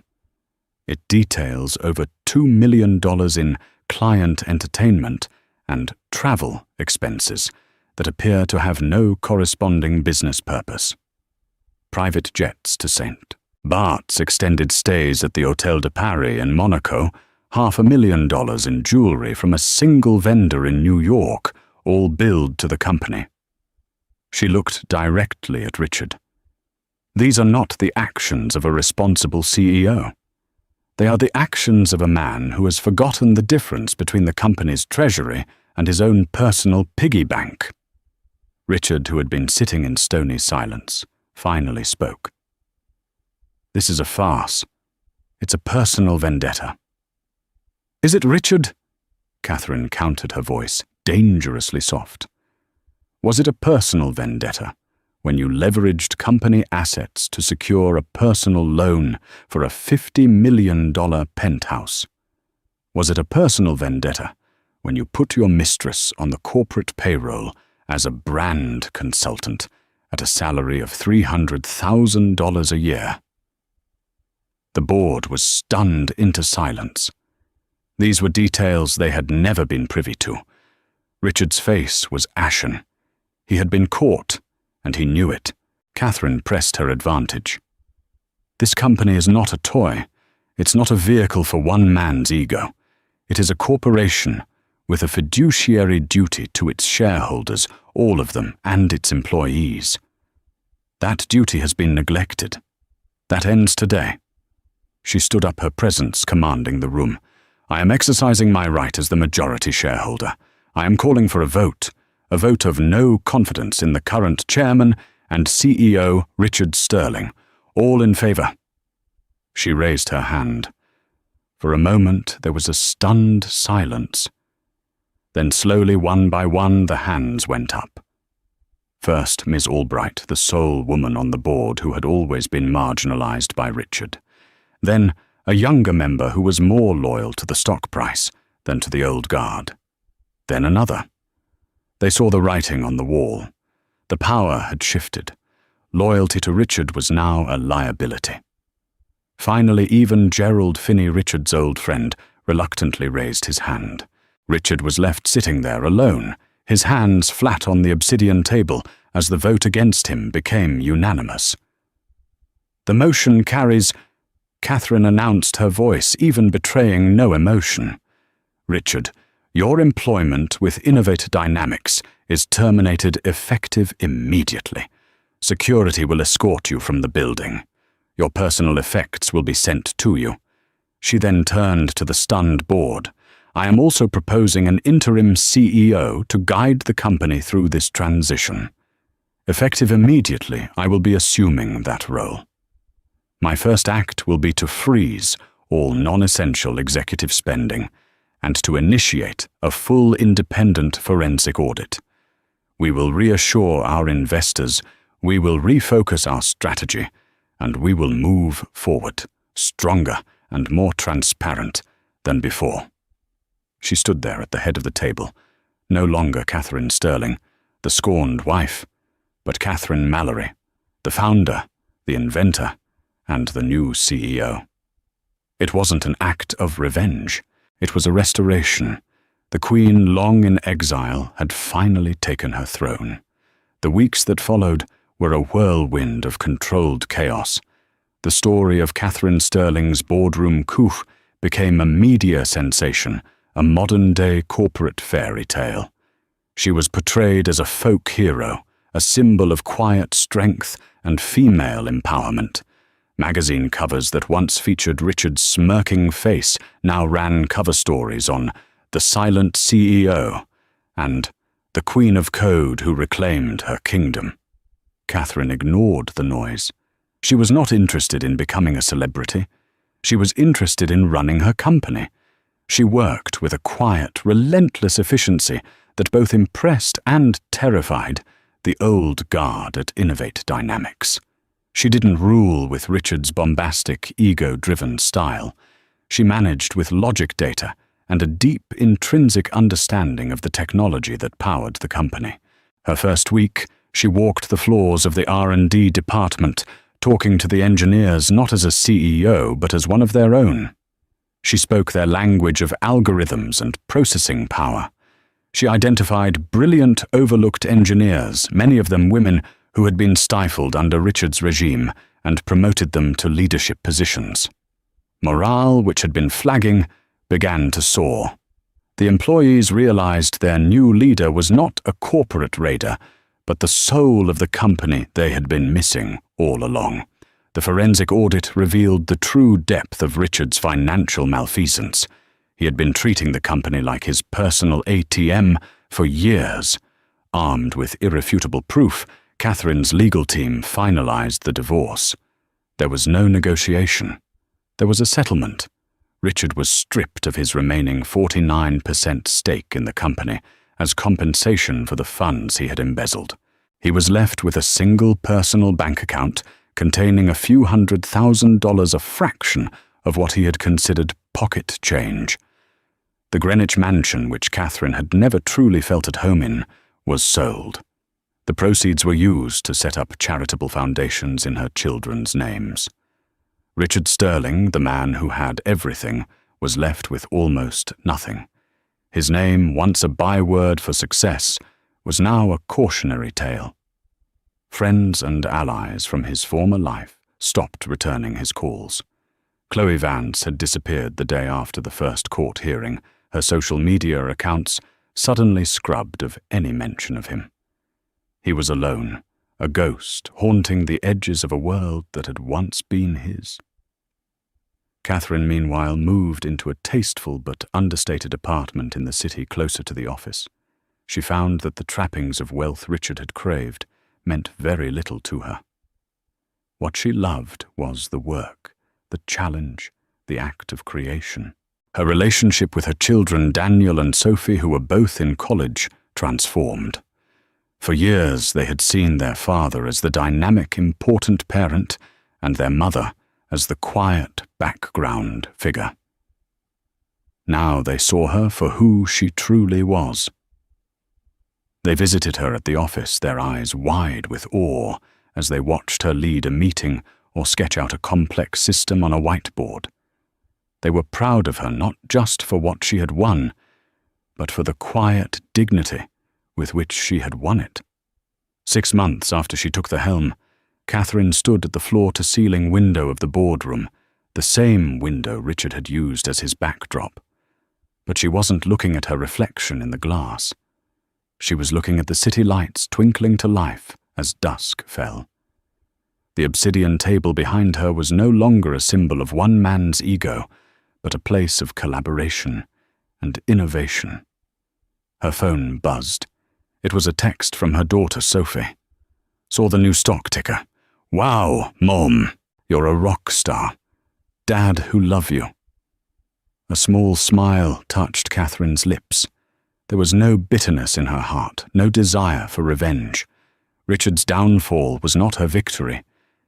[SPEAKER 1] It details over $2 million in client entertainment and travel expenses that appear to have no corresponding business purpose. Private jets to St. Bart's, extended stays at the Hôtel de Paris in Monaco, $500,000 in jewelry from a single vendor in New York, all billed to the company. She looked directly at Richard. These are not the actions of a responsible CEO. They are the actions of a man who has forgotten the difference between the company's treasury and his own personal piggy bank. Richard, who had been sitting in stony silence, finally spoke. This is a farce. It's a personal vendetta. Is it, Richard? Catherine countered, her voice dangerously soft. Was it a personal vendetta when you leveraged company assets to secure a personal loan for a $50 million penthouse? Was it a personal vendetta when you put your mistress on the corporate payroll as a brand consultant at a salary of $300,000 a year? The board was stunned into silence. These were details they had never been privy to. Richard's face was ashen. He had been caught, and he knew it. Catherine pressed her advantage. This company is not a toy. It's not a vehicle for one man's ego. It is a corporation with a fiduciary duty to its shareholders, all of them, and its employees. That duty has been neglected. That ends today. She stood up, her presence commanding the room. I am exercising my right as the majority shareholder. I am calling for a vote of no confidence in the current chairman and CEO, Richard Sterling. All in favor. She raised her hand. For a moment there was a stunned silence. Then slowly, one by one, the hands went up. First, Ms. Albright, the sole woman on the board who had always been marginalized by Richard. Then a younger member who was more loyal to the stock price than to the old guard. Then another. They saw the writing on the wall. The power had shifted. Loyalty to Richard was now a liability. Finally, even Gerald Finney, Richard's old friend, reluctantly raised his hand. Richard was left sitting there alone, his hands flat on the obsidian table, as the vote against him became unanimous. "The motion carries," Catherine announced, her voice even betraying no emotion. "Richard, your employment with Innovate Dynamics is terminated effective immediately. Security will escort you from the building. Your personal effects will be sent to you." She then turned to the stunned board. "I am also proposing an interim CEO to guide the company through this transition. Effective immediately, I will be assuming that role. My first act will be to freeze all non-essential executive spending and to initiate a full independent forensic audit. We will reassure our investors, we will refocus our strategy, and we will move forward, stronger and more transparent than before." She stood there at the head of the table, no longer Catherine Sterling, the scorned wife, but Catherine Mallory, the founder, the inventor, and the new CEO. It wasn't an act of revenge. It was a restoration. The Queen, long in exile, had finally taken her throne. The weeks that followed were a whirlwind of controlled chaos. The story of Catherine Sterling's boardroom coup became a media sensation, a modern-day corporate fairy tale. She was portrayed as a folk hero, a symbol of quiet strength and female empowerment. Magazine covers that once featured Richard's smirking face now ran cover stories on "The Silent CEO" and "The Queen of Code Who Reclaimed Her Kingdom." Catherine ignored the noise. She was not interested in becoming a celebrity. She was interested in running her company. She worked with a quiet, relentless efficiency that both impressed and terrified the old guard at Innovate Dynamics. She didn't rule with Richard's bombastic, ego-driven style. She managed with logic data and a deep, intrinsic understanding of the technology that powered the company. Her first week, she walked the floors of the R&D department, talking to the engineers not as a CEO, but as one of their own. She spoke their language of algorithms and processing power. She identified brilliant, overlooked engineers, many of them women, who had been stifled under Richard's regime, and promoted them to leadership positions. Morale, which had been flagging, began to soar. The employees realized their new leader was not a corporate raider, but the soul of the company they had been missing all along. The forensic audit revealed the true depth of Richard's financial malfeasance. He had been treating the company like his personal ATM for years. Armed with irrefutable proof, Catherine's legal team finalized the divorce. There was no negotiation. There was a settlement. Richard was stripped of his remaining 49% stake in the company as compensation for the funds he had embezzled. He was left with a single personal bank account containing a few $100,000, a fraction of what he had considered pocket change. The Greenwich mansion, which Catherine had never truly felt at home in, was sold. The proceeds were used to set up charitable foundations in her children's names. Richard Sterling, the man who had everything, was left with almost nothing. His name, once a byword for success, was now a cautionary tale. Friends and allies from his former life stopped returning his calls. Chloe Vance had disappeared the day after the first court hearing, her social media accounts suddenly scrubbed of any mention of him. He was alone, a ghost haunting the edges of a world that had once been his. Catherine, meanwhile, moved into a tasteful but understated apartment in the city closer to the office. She found that the trappings of wealth Richard had craved meant very little to her. What she loved was the work, the challenge, the act of creation. Her relationship with her children, Daniel and Sophie, who were both in college, transformed. For years they had seen their father as the dynamic, important parent and their mother as the quiet, background figure. Now they saw her for who she truly was. They visited her at the office, their eyes wide with awe as they watched her lead a meeting or sketch out a complex system on a whiteboard. They were proud of her not just for what she had won, but for the quiet dignity with which she had won it. 6 months after she took the helm, Catherine stood at the floor-to-ceiling window of the boardroom, the same window Richard had used as his backdrop. But she wasn't looking at her reflection in the glass. She was looking at the city lights twinkling to life as dusk fell. The obsidian table behind her was no longer a symbol of one man's ego, but a place of collaboration and innovation. Her phone buzzed. It was a text from her daughter, Sophie. Saw the new stock ticker. Wow, Mom, you're a rock star. Dad who love you. A small smile touched Catherine's lips. There was no bitterness in her heart, no desire for revenge. Richard's downfall was not her victory.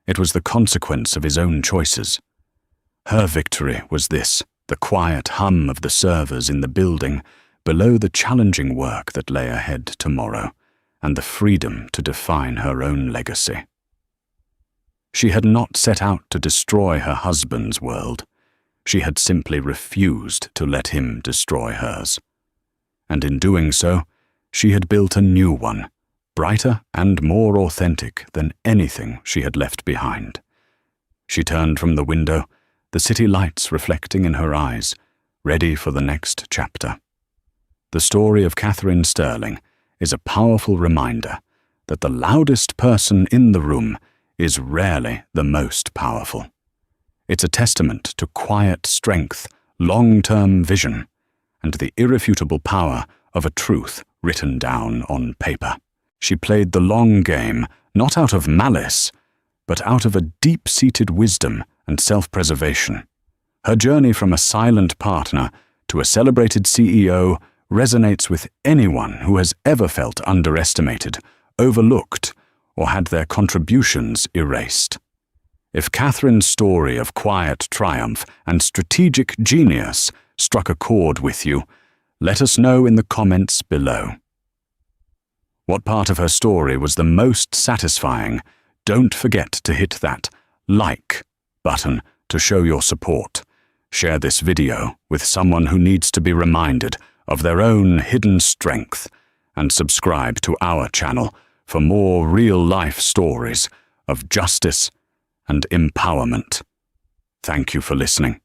[SPEAKER 1] It was the consequence of his own choices. Her victory was this, the quiet hum of the servers in the building, below the challenging work that lay ahead tomorrow, and the freedom to define her own legacy. She had not set out to destroy her husband's world. She had simply refused to let him destroy hers. And in doing so, she had built a new one, brighter and more authentic than anything she had left behind. She turned from the window, the city lights reflecting in her eyes, ready for the next chapter. The story of Catherine Sterling is a powerful reminder that the loudest person in the room is rarely the most powerful. It's a testament to quiet strength, long-term vision, and the irrefutable power of a truth written down on paper. She played the long game, not out of malice, but out of a deep-seated wisdom and self-preservation. Her journey from a silent partner to a celebrated CEO resonates with anyone who has ever felt underestimated, overlooked, or had their contributions erased. If Catherine's story of quiet triumph and strategic genius struck a chord with you, let us know in the comments below. What part of her story was the most satisfying? Don't forget to hit that like button to show your support. Share this video with someone who needs to be reminded of their own hidden strength, and subscribe to our channel for more real-life stories of justice and empowerment. Thank you for listening.